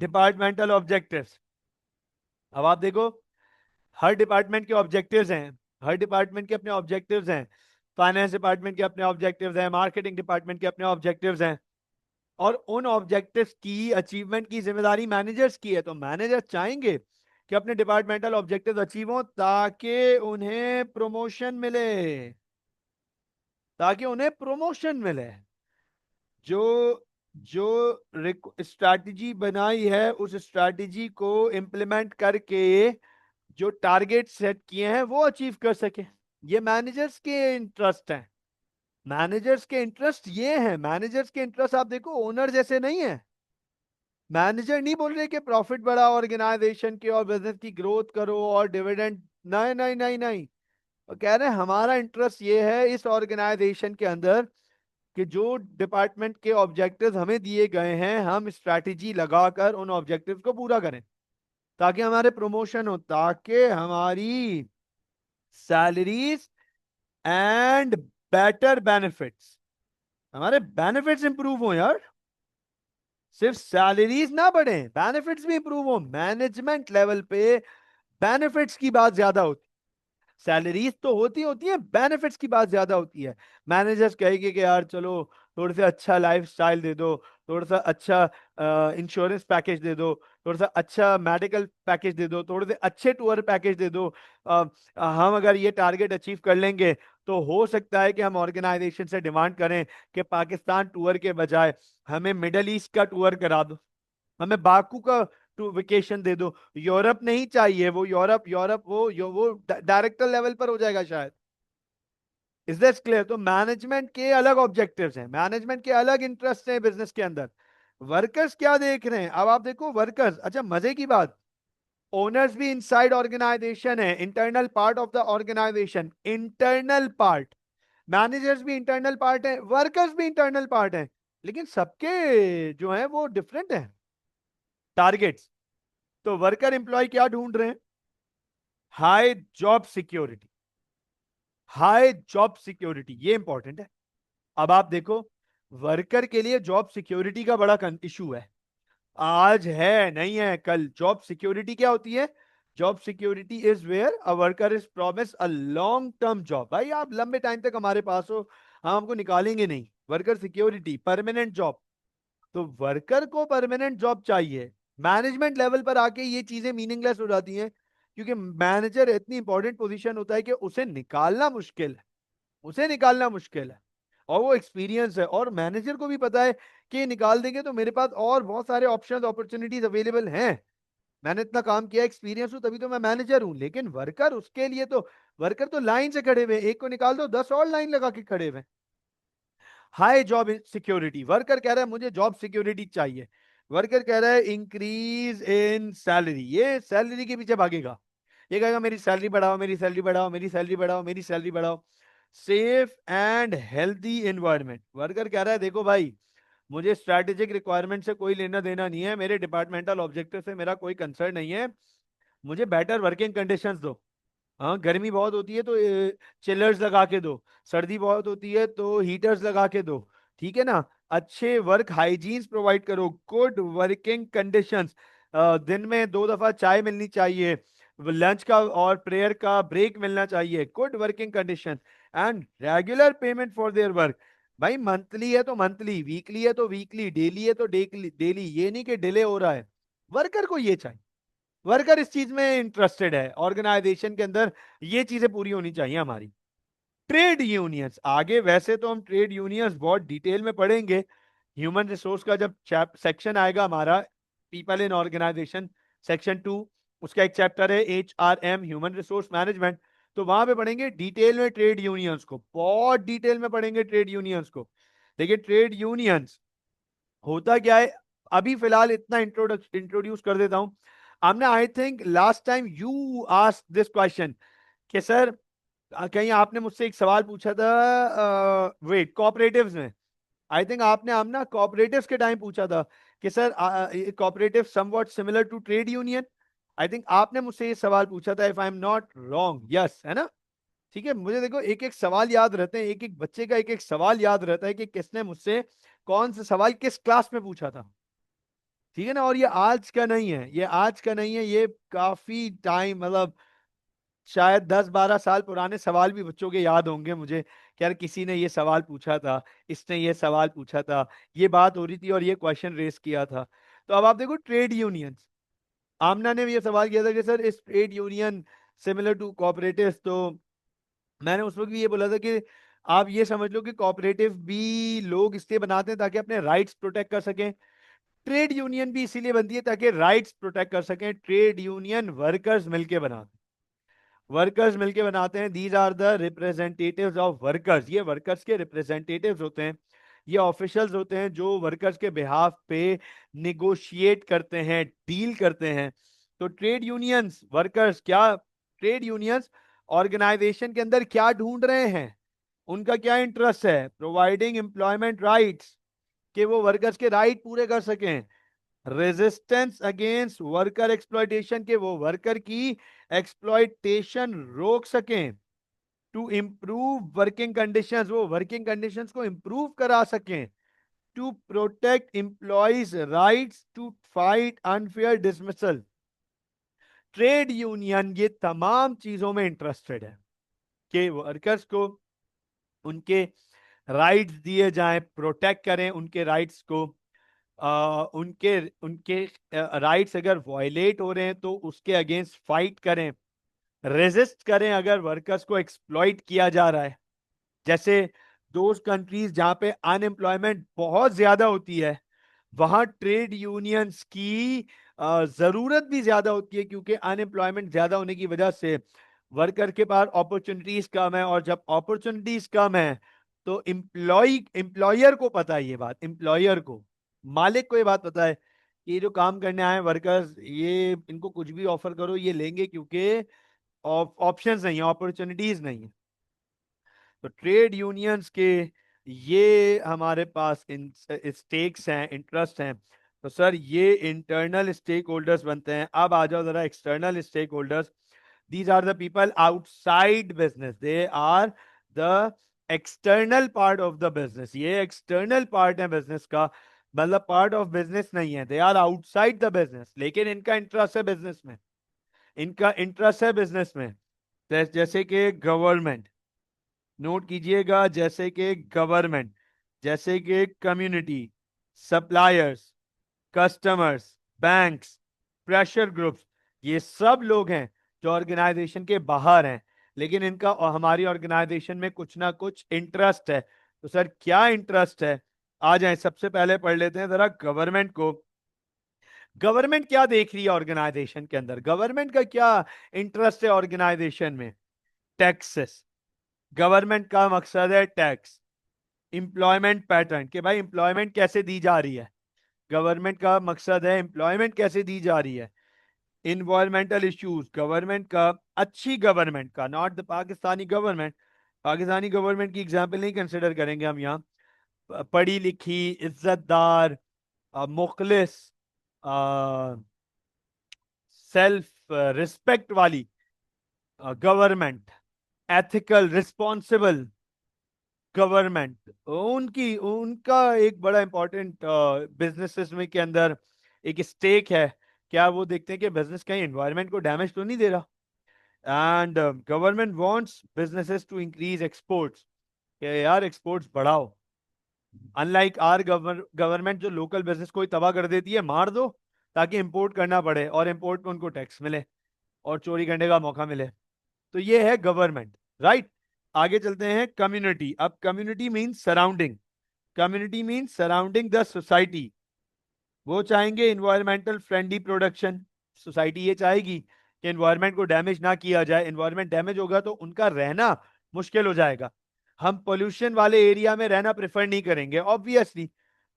departmental objectives. अब आप देखो, हर डिपार्टमेंट के ऑब्जेक्टिव्स हैं, हर डिपार्टमेंट के अपने ऑब्जेक्टिव्स हैं। फाइनेंस डिपार्टमेंट के अपने ऑब्जेक्टिव्स हैं, मार्केटिंग डिपार्टमेंट के अपने ऑब्जेक्टिव्स हैं, और उन ऑब्जेक्टिव्स की अचीवमेंट की जिम्मेदारी मैनेजर्स की है। तो मैनेजर चाहेंगे कि अपने डिपार्टमेंटल ऑब्जेक्टिव्स अचीव हो ताकि उन्हें प्रमोशन मिले, ताकि उन्हें प्रमोशन मिले। जो जो स्ट्रैटेजी बनाई है उस स्ट्रैटेजी को इम्प्लीमेंट करके जो टारगेट सेट किए हैं वो अचीव कर सके। ये मैनेजर्स के इंटरेस्ट हैं। मैनेजर्स के इंटरेस्ट ये हैं, मैनेजर्स के इंटरेस्ट आप देखो ओनर जैसे नहीं है। मैनेजर नहीं बोल रहे कि प्रॉफिट बढ़ा ऑर्गेनाइजेशन के और बिजनेस की ग्रोथ करो और डिविडेंड, नहीं नहीं नहीं नहीं। वो कह रहे हैं हमारा इंटरेस्ट ये है इस ऑर्गेनाइजेशन के अंदर कि जो डिपार्टमेंट के ऑब्जेक्टिव्स हमें दिए गए हैं हम स्ट्रैटेजी लगाकर उन ऑब्जेक्टिव्स को पूरा करें, ताकि हमारे प्रमोशन हो, ताकि हमारी सैलरीज एंड बेटर बेनिफिट्स, हमारे बेनिफिट्स इंप्रूव हो यार। सिर्फ सैलरीज ना बढ़े, बेनिफिट्स भी इंप्रूव हो। मैनेजमेंट लेवल पे बेनिफिट्स की बात ज्यादा होती, सैलरीज तो होती होती है, बेनिफिट्स की बात ज्यादा होती है। मैनेजर्स कहेंगे कि यार चलो थोड़ा सा अच्छा लाइफ स्टाइल दे दो, थोड़ा सा अच्छा इंश्योरेंस पैकेज दे दो, थोड़ा सा अच्छा मेडिकल पैकेज दे दो, थोड़े से अच्छे टूर पैकेज दे दो। अ, हम अगर ये टारगेट अचीव कर लेंगे तो हो सकता है कि हम ऑर्गेनाइजेशन से डिमांड करें कि पाकिस्तान टूर के बजाय हमें मिडल ईस्ट का टूर करा दो, हमें बाकू का टू वेकेशन दे दो। यूरोप नहीं चाहिए, वो यूरोप यूरोप वो डायरेक्टर लेवल पर हो जाएगा शायद। Is this clear? तो मैनेजमेंट के अलग ऑब्जेक्टिव्स हैं, मैनेजमेंट के अलग इंटरेस्ट हैं बिजनेस के अंदर। वर्कर्स क्या देख रहे हैं? अब आप देखो वर्कर्स, अच्छा मजे की बात, ओनर्स भी इनसाइड ऑर्गेनाइजेशन है, internal part of the organisation, internal part. Managers भी इंटरनल पार्ट है, वर्कर्स भी इंटरनल पार्ट है, लेकिन सबके जो है वो डिफरेंट है टारगेट्स। तो वर्कर एम्प्लॉय क्या ढूंढ रहे हैं? High job security, high job security, ये इंपॉर्टेंट है। अब आप देखो, वर्कर के लिए जॉब सिक्योरिटी का बड़ा इशू है, आज है नहीं है कल। जॉब सिक्योरिटी क्या होती है? Job security is where a worker is promise a long term job. भाई आप लंबे टाइम तक हमारे पास हो, हम आपको निकालेंगे नहीं। Worker security, permanent job. तो वर्कर को परमानेंट जॉब चाहिए। मैनेजमेंट लेवल पर आके ये चीजें मीनिंगलेस हो जाती हैं, क्योंकि मैनेजर इतनी इंपॉर्टेंट पोजीशन होता है कि उसे निकालना मुश्किल है, उसे निकालना मुश्किल है। और वो एक्सपीरियंस है, और मैनेजर को भी पता है कि ये निकाल देंगे तो मेरे पास और बहुत सारे ऑप्शंस अपॉर्चुनिटीज अवेलेबल हैं। मैंने इतना काम किया, एक्सपीरियंस हूं, तभी तो मैं मैनेजर हूं। लेकिन वर्कर, उसके लिए तो वर्कर तो लाइन से खड़े हुए हैं, एक को निकाल दो 10 और लाइन लगा के खड़े हुए हैं। हाई जॉब सिक्योरिटी, वर्कर कह रहा है मुझे जॉब सिक्योरिटी चाहिए। वर्कर कह रहा है इंक्रीज इन सैलरी, ये सैलरी के पीछे भागेगा, ये कहेगा मेरी सैलरी बढ़ाओ, मेरी सैलरी बढ़ाओ, मेरी सैलरी बढ़ाओ, मेरी सैलरी बढ़ाओ। Safe and healthy environment, worker कह रहा है देखो भाई, मुझे स्ट्रैटेजिक रिक्वायरमेंट से कोई लेना देना नहीं है, मेरे डिपार्टमेंटल ऑब्जेक्टिव से मेरा कोई कंसर्न नहीं है, मुझे बेटर वर्किंग कंडीशंस दो। हाँ, गर्मी बहुत होती है तो चिलर्स लगा के दो, सर्दी बहुत होती है तो हीटर्स लगा के दो, ठीक है ना। अच्छे वर्क हाइजीन्स प्रोवाइड करो, गुड वर्किंग कंडीशंस, दिन में 2 दफा चाय मिलनी चाहिए, लंच का और प्रेयर का ब्रेक मिलना चाहिए, good working condition, and regular payment for their work. भाई मंथली है तो मंथली, वीकली है तो वीकली, डेली है तो डेली डेली, ये नहीं कि डिले हो रहा है। वर्कर को ये चाहिए, वर्कर इस चीज में इंटरेस्टेड है, ऑर्गेनाइजेशन के अंदर ये चीजें पूरी होनी चाहिए हमारी। ट्रेड यूनियंस, आगे वैसे तो हम ट्रेड यूनियंस बहुत डिटेल में पढ़ेंगे, ह्यूमन रिसोर्स का जब सेक्शन आएगा हमारा, पीपल इन ऑर्गेनाइजेशन, सेक्शन 2, उसका एक चैप्टर है HRM, ह्यूमन रिसोर्स मैनेजमेंट। तो वहां पे पढ़ेंगे डिटेल में ट्रेड यूनियंस को, बहुत डिटेल में पढ़ेंगे ट्रेड यूनियंस को। देखिए ट्रेड यूनियंस होता क्या है, अभी फिलहाल इतना इंट्रोड्यूस कर देता हूं। हमने I think last time you ask this question कि सर, कहीं आपने मुझसे एक सवाल पूछा था, वेट, कोऑपरेटिव्स में, आई थिंक आपने हम ना कोऑपरेटिव्स के टाइम पूछा था कि sir cooperative somewhat similar to trade union. I think आपने मुझसे ये सवाल पूछा था, if I am not wrong, yes है ना? ठीक है, मुझे देखो एक एक सवाल याद रहते हैं, एक एक बच्चे का एक एक सवाल याद रहता है कि किसने मुझसे कौन सा सवाल किस क्लास में पूछा था, ठीक है ना। और ये आज का नहीं है, ये आज का नहीं है, ये काफी टाइम, मतलब शायद 10-12 साल पुराने सवाल भी बच्चों के याद होंगे मुझे कि यार किसी ने ये सवाल पूछा था, इसने ये सवाल पूछा था, ये बात हो रही थी और ये क्वेश्चन रेस किया था। तो अब आप देखो ट्रेड यूनियंस, आमना ने भी ये सवाल किया था कि सर इस trade union similar to cooperative, तो मैंने उस वक्त भी ये बोला था कि आप ये समझ लो कि कोऑपरेटिव भी लोग इसलिए बनाते हैं ताकि अपने राइट्स प्रोटेक्ट कर सकें, ट्रेड यूनियन भी इसीलिए बनती है ताकि राइट्स प्रोटेक्ट कर सकें। ट्रेड यूनियन वर्कर्स मिलके बनाते हैं, वर्कर्स मिलके बनाते हैं, these are the representatives of workers, ये वर्कर्स के रिप्रेजेंटेटिव्स होते हैं, ये ऑफिशियल्स होते हैं जो वर्कर्स के बिहाफ पे निगोशिएट करते हैं, डील करते हैं। तो ट्रेड यूनियंस, वर्कर्स क्या, ट्रेड यूनियंस ऑर्गेनाइजेशन के अंदर क्या ढूंढ रहे हैं, उनका क्या इंटरेस्ट है? प्रोवाइडिंग एम्प्लॉयमेंट राइट्स, कि वो वर्कर्स के राइट पूरे कर सकें, रेजिस्टेंस अगेंस्ट वर्कर एक्सप्लॉयटेशन, के वो वर्कर की एक्सप्लॉयटेशन रोक सकें, टू इंप्रूव वर्किंग कंडीशंस, वो वर्किंग कंडीशंस को इंप्रूव करा सकें, to protect employees rights, to fight unfair dismissal. Trade union ये तमाम चीजों में इंटरेस्टेड है कि वर्कर्स को उनके राइट्स दिए जाएं, प्रोटेक्ट करें उनके राइट्स को, उनके उनके राइट्स अगर वायलेट हो रहे हैं तो उसके अगेंस्ट फाइट करें, रेजिस्ट करें अगर वर्कर्स को एक्सप्लॉइट किया जा रहा है। जैसे दोज कंट्रीज जहां पे अनएम्प्लॉयमेंट बहुत ज्यादा होती है, वहां ट्रेड यूनियंस की जरूरत भी ज्यादा होती है, क्योंकि अनएम्प्लॉयमेंट ज्यादा होने की वजह से वर्कर के पास अपॉर्चुनिटीज कम है, और जब अपॉर्चुनिटीज कम है तो एम्प्लॉयर को पता है ये बात, एम्प्लॉयर को, मालिक को ये बात पता है कि ये जो काम करने आए वर्कर्स, ये इनको कुछ भी ऑफर करो ये लेंगे, क्योंकि ऑप्शंस नहीं है, अपॉर्चुनिटीज नहीं है। तो ट्रेड यूनियंस के ये हमारे पास स्टेक्स हैं, इंटरेस्ट हैं। तो सर ये इंटरनल स्टेक होल्डर्स बनते हैं। अब आ जाओ जरा external stakeholders. These are the people outside business, they are the external part of the business. ये एक्सटर्नल पार्ट है बिजनेस का, मतलब पार्ट ऑफ बिजनेस नहीं है, they are outside the business, लेकिन इनका इंटरेस्ट है बिजनेस में, इनका इंटरेस्ट है बिजनेस में। जैसे कि गवर्नमेंट, नोट कीजिएगा, जैसे कि गवर्नमेंट, जैसे कि community, suppliers, customers, banks, pressure groups, ये सब लोग हैं जो ऑर्गेनाइजेशन के बाहर हैं, लेकिन इनका और हमारी ऑर्गेनाइजेशन में कुछ ना कुछ इंटरेस्ट है। तो सर क्या इंटरेस्ट है? आ जाए, सबसे पहले पढ़ लेते हैं जरा गवर्नमेंट को। गवर्नमेंट क्या देख रही है ऑर्गेनाइजेशन के अंदर? गवर्नमेंट का क्या इंटरेस्ट है ऑर्गेनाइजेशन में? टैक्सेस। गवर्नमेंट का मकसद है टैक्स। एम्प्लॉयमेंट पैटर्न, कि भाई एम्प्लॉयमेंट कैसे दी जा रही है, गवर्नमेंट का मकसद है एम्प्लॉयमेंट कैसे दी जा रही है। इन्वायरमेंटल इश्यूज, गवर्नमेंट का, अच्छी गवर्नमेंट का, not the Pakistani government, Pakistani government की एग्जाम्पल नहीं कंसिडर करेंगे हम यहाँ। पढ़ी लिखी, इज्जतदार, मुखलिस, सेल्फ रिस्पेक्ट वाली गवर्नमेंट, एथिकल रिस्पॉन्सिबल गवर्नमेंट, उनकी उनका एक बड़ा इंपॉर्टेंट बिजनेसेस में के अंदर एक स्टेक है। क्या वो देखते हैं कि बिजनेस कहीं एनवायरनमेंट को डैमेज तो नहीं दे रहा? And government wants businesses to increase exports, कि यार एक्सपोर्ट्स बढ़ाओ। अनलाइक आर गवर्नमेंट जो लोकल बिजनेस को ही तबाह कर देती है, मार दो ताकि इंपोर्ट करना पड़े, और इंपोर्ट में उनको टैक्स मिले और चोरी करने का मौका मिले। तो ये है गवर्नमेंट, राइट। आगे चलते हैं कम्युनिटी। अब community means surrounding, community means surrounding the society. वो चाहेंगे इन्वायरमेंटल फ्रेंडली प्रोडक्शन, सोसाइटी ये चाहेगी कि एनवायरमेंट को डैमेज ना किया जाए, एनवायरमेंट डैमेज होगा तो उनका रहना मुश्किल हो जाएगा। हम पोल्यूशन वाले एरिया में रहना प्रेफर नहीं करेंगे ऑब्वियसली।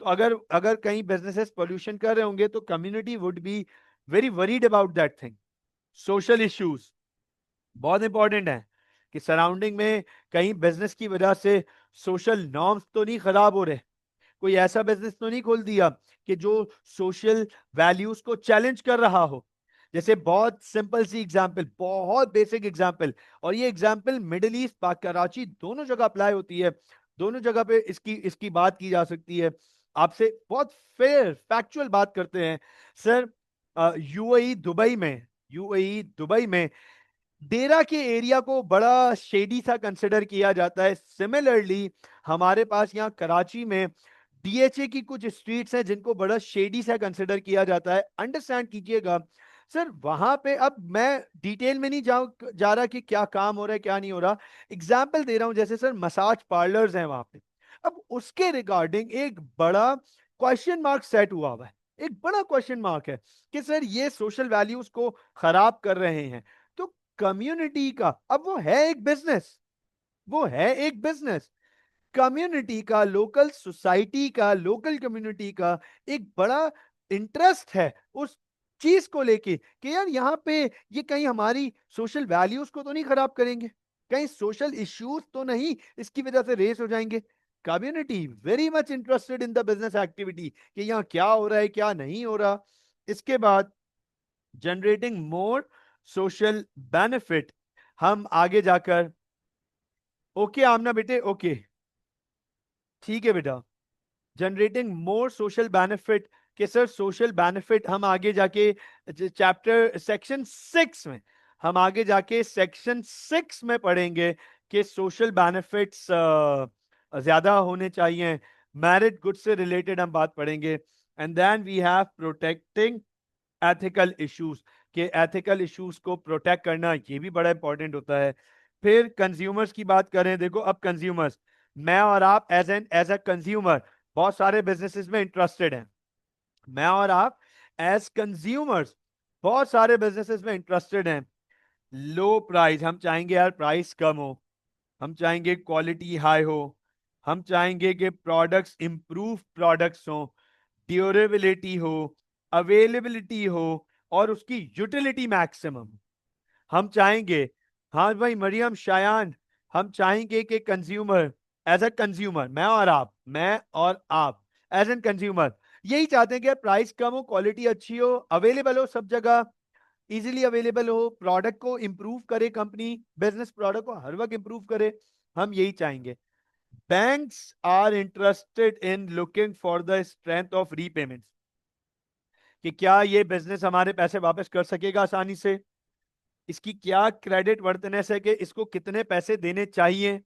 तो अगर अगर कहीं बिजनेसेस पोल्यूशन कर रहे होंगे तो community would be very worried about that thing. Social issues बहुत इंपॉर्टेंट है कि सराउंडिंग में कहीं बिजनेस की वजह से सोशल नॉर्म्स तो नहीं खराब हो रहे, कोई ऐसा बिजनेस तो नहीं खोल दिया कि जो सोशल वैल्यूज को चैलेंज कर रहा हो। जैसे बहुत सिंपल सी एग्जांपल, बहुत बेसिक एग्जांपल, और ये एग्जांपल मिडिल ईस्ट, पाक, कराची दोनों जगह अप्लाई होती है, दोनों जगह पे इसकी इसकी बात की जा सकती है। आपसे बहुत फेयर फैक्चुअल बात करते हैं सर। यूएई दुबई में, यूएई दुबई में डेरा के एरिया को बड़ा शेडी सा कंसिडर किया जाता है। सिमिलरली हमारे पास यहाँ कराची में डीएचए की कुछ स्ट्रीट्स हैं जिनको बड़ा शेडी सा कंसिडर किया जाता है। अंडरस्टैंड कीजिएगा सर, वहां पे अब मैं डिटेल में नहीं जा रहा कि क्या काम हो रहा है क्या नहीं हो रहा, एग्जाम्पल दे रहा हूं। जैसे सर मसाज पार्लर्स हैं वहां पे, अब उसके रिगार्डिंग एक बड़ा क्वेश्चन मार्क सेट हुआ हुआ है, एक बड़ा क्वेश्चन मार्क है कि सर ये सोशल वैल्यूज को खराब कर रहे हैं। तो कम्युनिटी का, अब वो है एक बिजनेस, वो है एक बिजनेस, कम्युनिटी का, लोकल सोसाइटी का, लोकल कम्युनिटी का एक बड़ा इंटरेस्ट है उस चीज को लेके कि यार यहाँ पे ये कहीं हमारी सोशल वैल्यूज को तो नहीं खराब करेंगे, कहीं सोशल इश्यूज तो नहीं इसकी वजह से रेस हो जाएंगे। Community very much interested in the business activity कि यहाँ क्या हो रहा है क्या नहीं हो रहा। इसके बाद जनरेटिंग मोर सोशल बेनिफिट, हम आगे जाकर, ओके आमना बेटे, ओके ठीक है बेटा, जनरेटिंग मोर सोशल बेनिफिट, के सर सोशल बेनिफिट हम आगे जाके चैप्टर सेक्शन 6 में, हम आगे जाके सेक्शन 6 में पढ़ेंगे कि सोशल बेनिफिट्स ज्यादा होने चाहिए। मैरिड गुड से रिलेटेड हम बात पढ़ेंगे। And then we have protecting ethical issues, के एथिकल इश्यूज को प्रोटेक्ट करना ये भी बड़ा इंपॉर्टेंट होता है। फिर कंज्यूमर्स की बात करें, देखो अब कंज्यूमर्स, मैं और आप एज अ कंज्यूमर बहुत सारे बिजनेसेस में इंटरेस्टेड हैं। मैं और आप एज कंज्यूमर्स बहुत सारे बिजनेसेस में इंटरेस्टेड हैं। लो प्राइस, हम चाहेंगे यार प्राइस कम हो, हम चाहेंगे क्वालिटी हाई हो, हम चाहेंगे कि प्रोडक्ट्स इंप्रूव प्रोडक्ट्स हो, ड्यूरेबिलिटी हो, अवेलेबिलिटी हो, और उसकी यूटिलिटी मैक्सिमम। हम चाहेंगे, हाँ भाई मरियम शायान, हम चाहेंगे कि कंज्यूमर, एज अ कंज्यूमर, मैं और आप एज एन कंज्यूमर यही चाहते हैं कि प्राइस कम हो, क्वालिटी अच्छी हो, अवेलेबल हो सब जगह, इजीली अवेलेबल हो, प्रोडक्ट को इंप्रूव करे कंपनी, बिजनेस प्रोडक्ट को हर वक्त इंप्रूव करे, हम यही चाहेंगे। Banks are interested in looking for the strength of repayment, कि क्या ये बिजनेस हमारे पैसे वापस कर सकेगा आसानी से, इसकी क्या क्रेडिट वर्तनेस है कि इसको कितने पैसे देने चाहिए।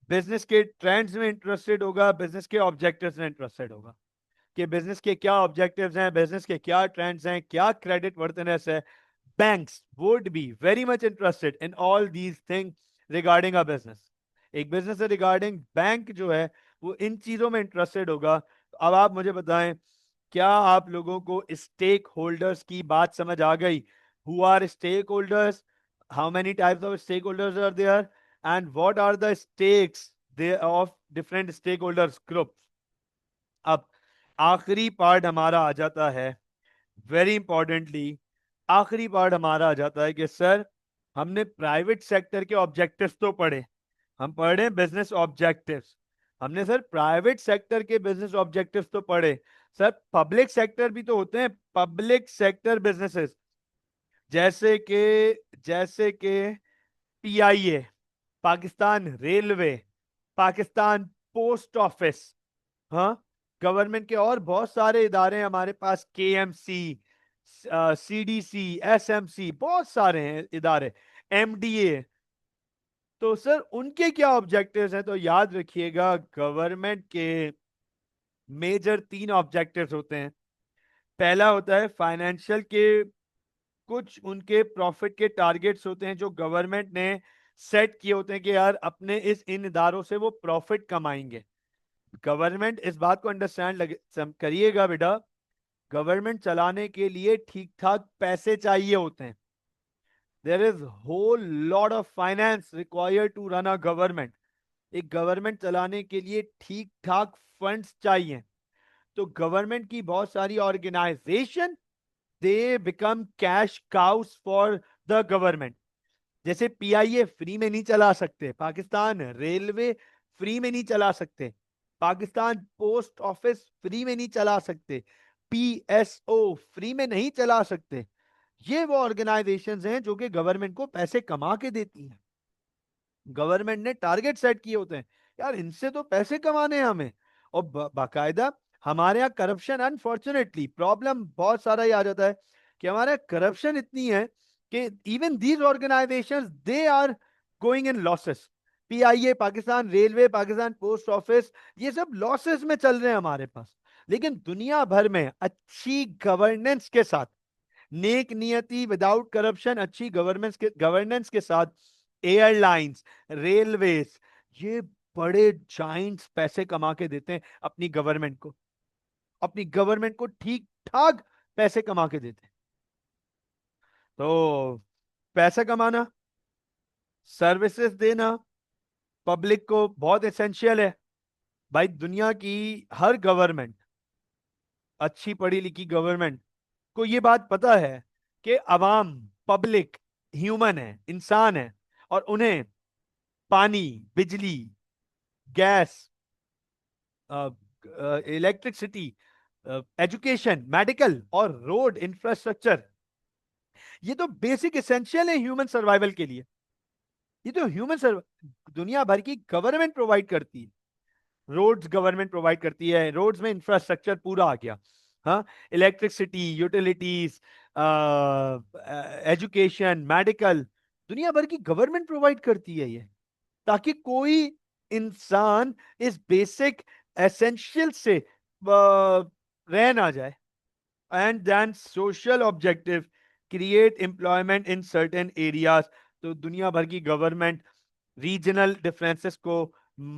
बिजनेस के ट्रेंड्स में इंटरेस्टेड होगा, बिजनेस के ऑब्जेक्टिव्स में इंटरेस्टेड होगा कि बिजनेस के क्या ऑब्जेक्टिव्स हैं, बिजनेस के क्या ट्रेंड्स हैं, क्या क्रेडिट वर्तनेस है। Banks would be very much interested in all these things regarding a business. एक बिजनेस से रिगार्डिंग बैंक जो है वो इन चीजों में इंटरेस्टेड होगा। तो अब आप मुझे बताएं, क्या आप लोगों को स्टेक होल्डर्स की बात समझ आ गई? Who are stakeholders, how many types of stakeholders are there, and what are the stakes they of different stakeholders group. अब आखिरी पार्ट हमारा आ जाता है, वेरी इंपॉर्टेंटली आखिरी पार्ट हमारा आ जाता है कि सर हमने प्राइवेट सेक्टर के ऑब्जेक्टिव्स तो पढ़े, हम पढ़े बिजनेस ऑब्जेक्टिव्स, हमने सर प्राइवेट सेक्टर के बिजनेस ऑब्जेक्टिव्स तो पढ़े, सर पब्लिक सेक्टर भी तो होते हैं, पब्लिक सेक्टर बिजनेसेस, जैसे कि PIA, Pakistan railway, Pakistan post office, हाँ, गवर्नमेंट के और बहुत सारे इदारे हैं हमारे पास, केएमसी, सीडीसी, एसएमसी, बहुत सारे हैं इदारे, एमडीए। तो सर उनके क्या ऑब्जेक्टिव्स हैं? तो याद रखिएगा गवर्नमेंट के मेजर 3 ऑब्जेक्टिव्स होते हैं। पहला होता है फाइनेंशियल के, कुछ उनके प्रॉफिट के टारगेट्स होते हैं जो गवर्नमेंट ने सेट किए होते हैं कि यार अपने इन इदारों से वो प्रॉफिट कमाएंगे। गवर्नमेंट, इस बात को अंडरस्टैंड करिएगा बेटा, गवर्नमेंट चलाने के लिए ठीक ठाक पैसे चाहिए होते हैं। There is whole lot of finance required to run a government. एक गवर्नमेंट चलाने के लिए ठीक ठाक फंड्स चाहिए। तो गवर्नमेंट की बहुत सारी organisation, they become cash cows for the government. जैसे पीआईए फ्री में नहीं चला सकते, पाकिस्तान रेलवे फ्री में नहीं चला सकते, पाकिस्तान पोस्ट ऑफिस फ्री में नहीं चला सकते, पीएसओ फ्री में नहीं चला सकते। ये वो ऑर्गेनाइजेशंस हैं जो कि गवर्नमेंट को पैसे कमा के देती हैं। गवर्नमेंट ने टारगेट सेट किए होते हैं, यार इनसे तो पैसे कमाने हैं हमें। और बाकायदा हमारे यहाँ करप्शन, अनफॉर्चुनेटली प्रॉब्लम बहुत सारा ही आ जाता है कि हमारे यहाँ करप्शन इतनी है कि even these organisations they are going in losses. PIA, Pakistan railway, Pakistan post office, ये सब लॉसेस में चल रहे हैं हमारे पास। लेकिन दुनिया भर में अच्छी गवर्नेंस के साथ, नेक नियति, विदाउट करप्शन, अच्छी गवर्नेंस के साथ एयरलाइंस, रेलवेज, ये बड़े जाइंट्स पैसे कमा के देते हैं अपनी गवर्नमेंट को, अपनी गवर्नमेंट को ठीक ठाक पैसे कमा के देते हैं। तो पैसा कमाना, सर्विसेज देना पब्लिक को बहुत एसेंशियल है। भाई दुनिया की हर गवर्नमेंट, अच्छी पढ़ी लिखी गवर्नमेंट को ये बात पता है कि अवाम, पब्लिक ह्यूमन है, इंसान है, और उन्हें पानी, बिजली, गैस, इलेक्ट्रिसिटी, एजुकेशन, मेडिकल और रोड इंफ्रास्ट्रक्चर, ये तो बेसिक एसेंशियल है ह्यूमन सर्वाइवल के लिए। ये तो दुनिया भर की गवर्नमेंट प्रोवाइड करती है। रोड्स गवर्नमेंट प्रोवाइड करती है, रोड्स में इंफ्रास्ट्रक्चर पूरा आ गया, हाँ, इलेक्ट्रिसिटी, यूटिलिटीज, एजुकेशन, मेडिकल, दुनिया भर की गवर्नमेंट प्रोवाइड करती है ये, ताकि कोई इंसान इस बेसिक एसेंशियल से रह ना जाए। And then social objective create employment in certain areas. तो दुनिया भर की गवर्नमेंट रीजनल डिफरेंसेस को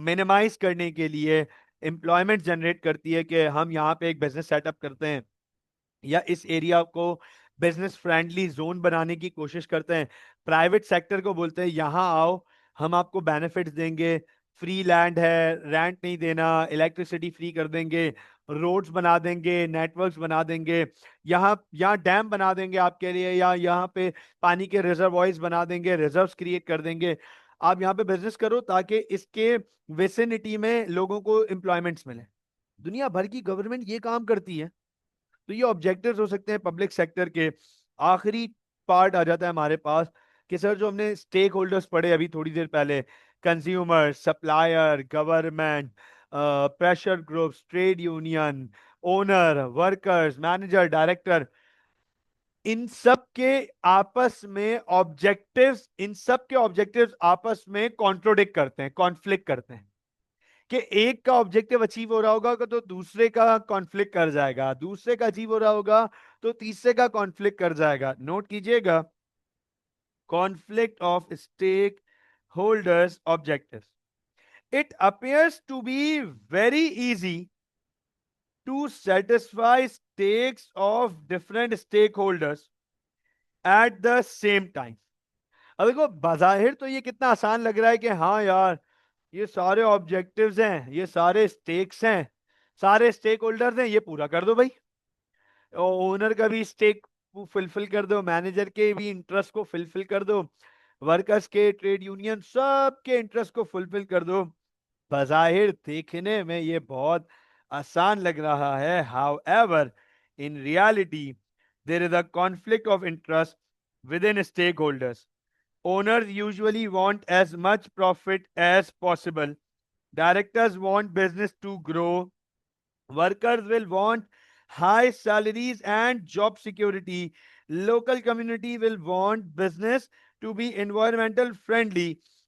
मिनिमाइज करने के लिए एम्प्लॉयमेंट जनरेट करती है कि हम यहाँ पे एक बिजनेस सेटअप करते हैं या इस एरिया को बिजनेस फ्रेंडली जोन बनाने की कोशिश करते हैं। प्राइवेट सेक्टर को बोलते हैं यहाँ आओ, हम आपको बेनिफिट्स देंगे, फ्री लैंड है, रेंट नहीं देना, इलेक्ट्रिसिटी फ्री कर देंगे, रोड्स बना देंगे, नेटवर्क्स बना देंगे, यहाँ यहाँ डैम बना देंगे आपके लिए, या यहाँ पे पानी के रिजर्वॉयर्स बना देंगे, रिजर्व्स क्रिएट कर देंगे, आप यहाँ पे बिजनेस करो ताकि इसके विसिनिटी में लोगों को एम्प्लॉयमेंट्स मिले। दुनिया भर की गवर्नमेंट ये काम करती है। तो ये ऑब्जेक्टिव्स हो सकते हैं पब्लिक सेक्टर के। आखिरी पार्ट आ जाता है हमारे पास कि सर जो हमने स्टेक होल्डर्स पढ़े अभी थोड़ी देर पहले, consumer, supplier, government, pressure groups, trade union, owner, workers, manager, director, इन सब के आपस में ऑब्जेक्टिव्स, इन सब के ऑब्जेक्टिव्स आपस में कॉन्ट्रोडिक्ट करते हैं, कॉन्फ्लिक्ट करते हैं कि एक का ऑब्जेक्टिव अचीव हो रहा होगा तो दूसरे का कॉन्फ्लिक्ट कर जाएगा, दूसरे का अचीव हो रहा होगा तो तीसरे का कॉन्फ्लिक्ट कर जाएगा। नोट कीजिएगा, conflict of stakeholders objectives. It appears to be very easy to satisfy stakes of different stakeholders at the same time. अब देखो, बाजाहिर तो ये कितना आसान लग रहा है कि हाँ यार, ये सारे ऑब्जेक्टिव्स हैं, ये सारे स्टेक्स हैं, सारे स्टेक होल्डर्स हैं, ये पूरा कर दो भाई। ओनर का भी स्टेक फुलफिल कर दो, मैनेजर के भी इंटरेस्ट को फुलफिल कर दो, वर्कर्स के, ट्रेड यूनियन, सब के इंटरेस्ट को फुलफिल कर दो। बज़ाहिर देखने में ये बहुत आसान लग रहा है। However in reality there is a conflict of interest within stakeholders. Owners usually want as much profit as possible. Directors want business to grow. Workers will want high salaries and job security. Local community will want business to be environmental friendly.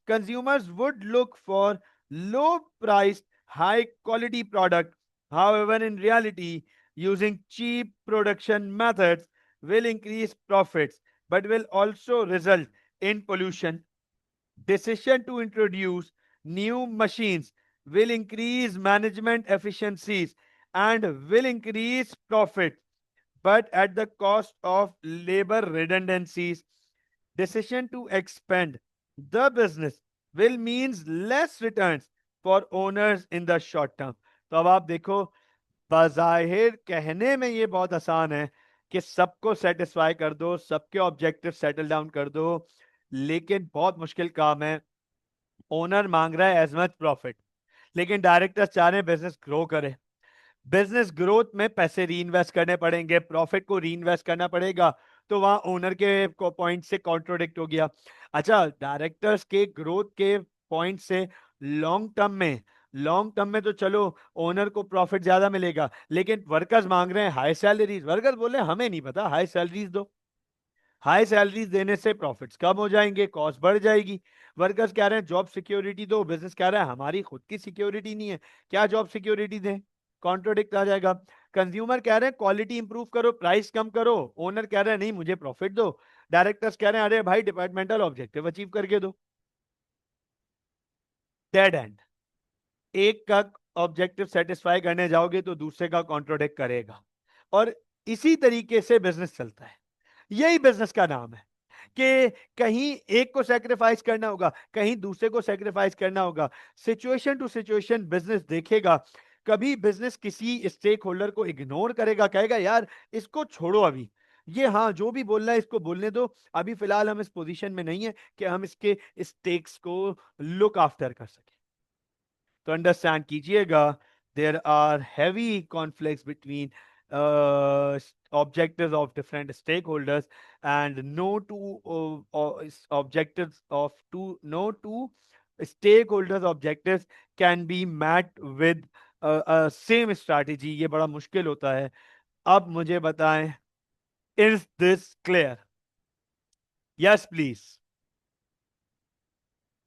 Consumers would look for low priced, high quality product. However, in reality, using cheap production methods will increase profits, but will also result in pollution. Decision to introduce new machines will increase management efficiencies and will increase profit, but at the cost of labor redundancies. Decision to expand the business will means less returns for owners in the short term. तो अब आप देखो, बज़ाहिर कहने में ये बहुत आसान है कि सबको सेटिस्फाई कर दो, सबके ऑब्जेक्टिव सेटल डाउन कर दो, लेकिन बहुत मुश्किल काम है। ओनर मांग रहा है एज मच प्रॉफिट, लेकिन डायरेक्टर चाह रहे हैं बिजनेस ग्रो करे। बिजनेस ग्रोथ में पैसे री इन्वेस्ट करने पड़ेंगे, प्रॉफिट को री इन्वेस्ट करना पड़ेगा, तो वहां ओनर के पॉइंट से कॉन्ट्रोडिक्ट हो गया। अच्छा, डायरेक्टर्स के ग्रोथ के पॉइंट से लॉन्ग टर्म में तो चलो ओनर को प्रॉफिट ज्यादा मिलेगा, लेकिन वर्कर्स मांग रहे हैं हाई सैलरीज। वर्कर्स बोले हमें नहीं पता, हाई सैलरीज दो। हाई सैलरीज देने से प्रॉफिट्स कम हो जाएंगे, कॉस्ट बढ़ जाएगी। वर्कर्स कह रहे हैं जॉब सिक्योरिटी दो, बिजनेस कह रहा है हमारी खुद की सिक्योरिटी नहीं है, क्या जॉब सिक्योरिटी दें, कॉन्ट्रोडिक्ट आ जाएगा। कंज्यूमर कह रहे हैं क्वालिटी इंप्रूव करो, प्राइस कम करो, ओनर कह रहे हैं नहीं मुझे प्रॉफिट दो। डायरेक्टर्स कह रहे हैं अरे भाई डिपार्टमेंटल ऑब्जेक्टिव अचीव करके दो। Dead and. एक का ऑब्जेक्टिव सेटिस्फाई करने जाओगे तो दूसरे का कॉन्ट्रोडिक्ट करेगा, और इसी तरीके से बिजनेस चलता है। यही बिजनेस का नाम है कि कहीं एक को सेक्रीफाइस करना होगा, कहीं दूसरे को सेक्रीफाइस करना होगा। सिचुएशन टू सिचुएशन बिजनेस देखेगा। कभी बिजनेस किसी स्टेक होल्डर को इग्नोर करेगा, कहेगा यार इसको छोड़ो, अभी ये हाँ जो भी बोल रहा है इसको बोलने दो, अभी फिलहाल हम इस पोजीशन में नहीं है कि हम इसके स्टेक्स को लुक आफ्टर कर सके। तो अंडरस्टैंड कीजिएगा, there are heavy conflicts between objectives of different stakeholders, and no two stakeholders objectives can be met with same strategy। ये बड़ा मुश्किल होता है। अब मुझे बताएं, is this clear? Yes please।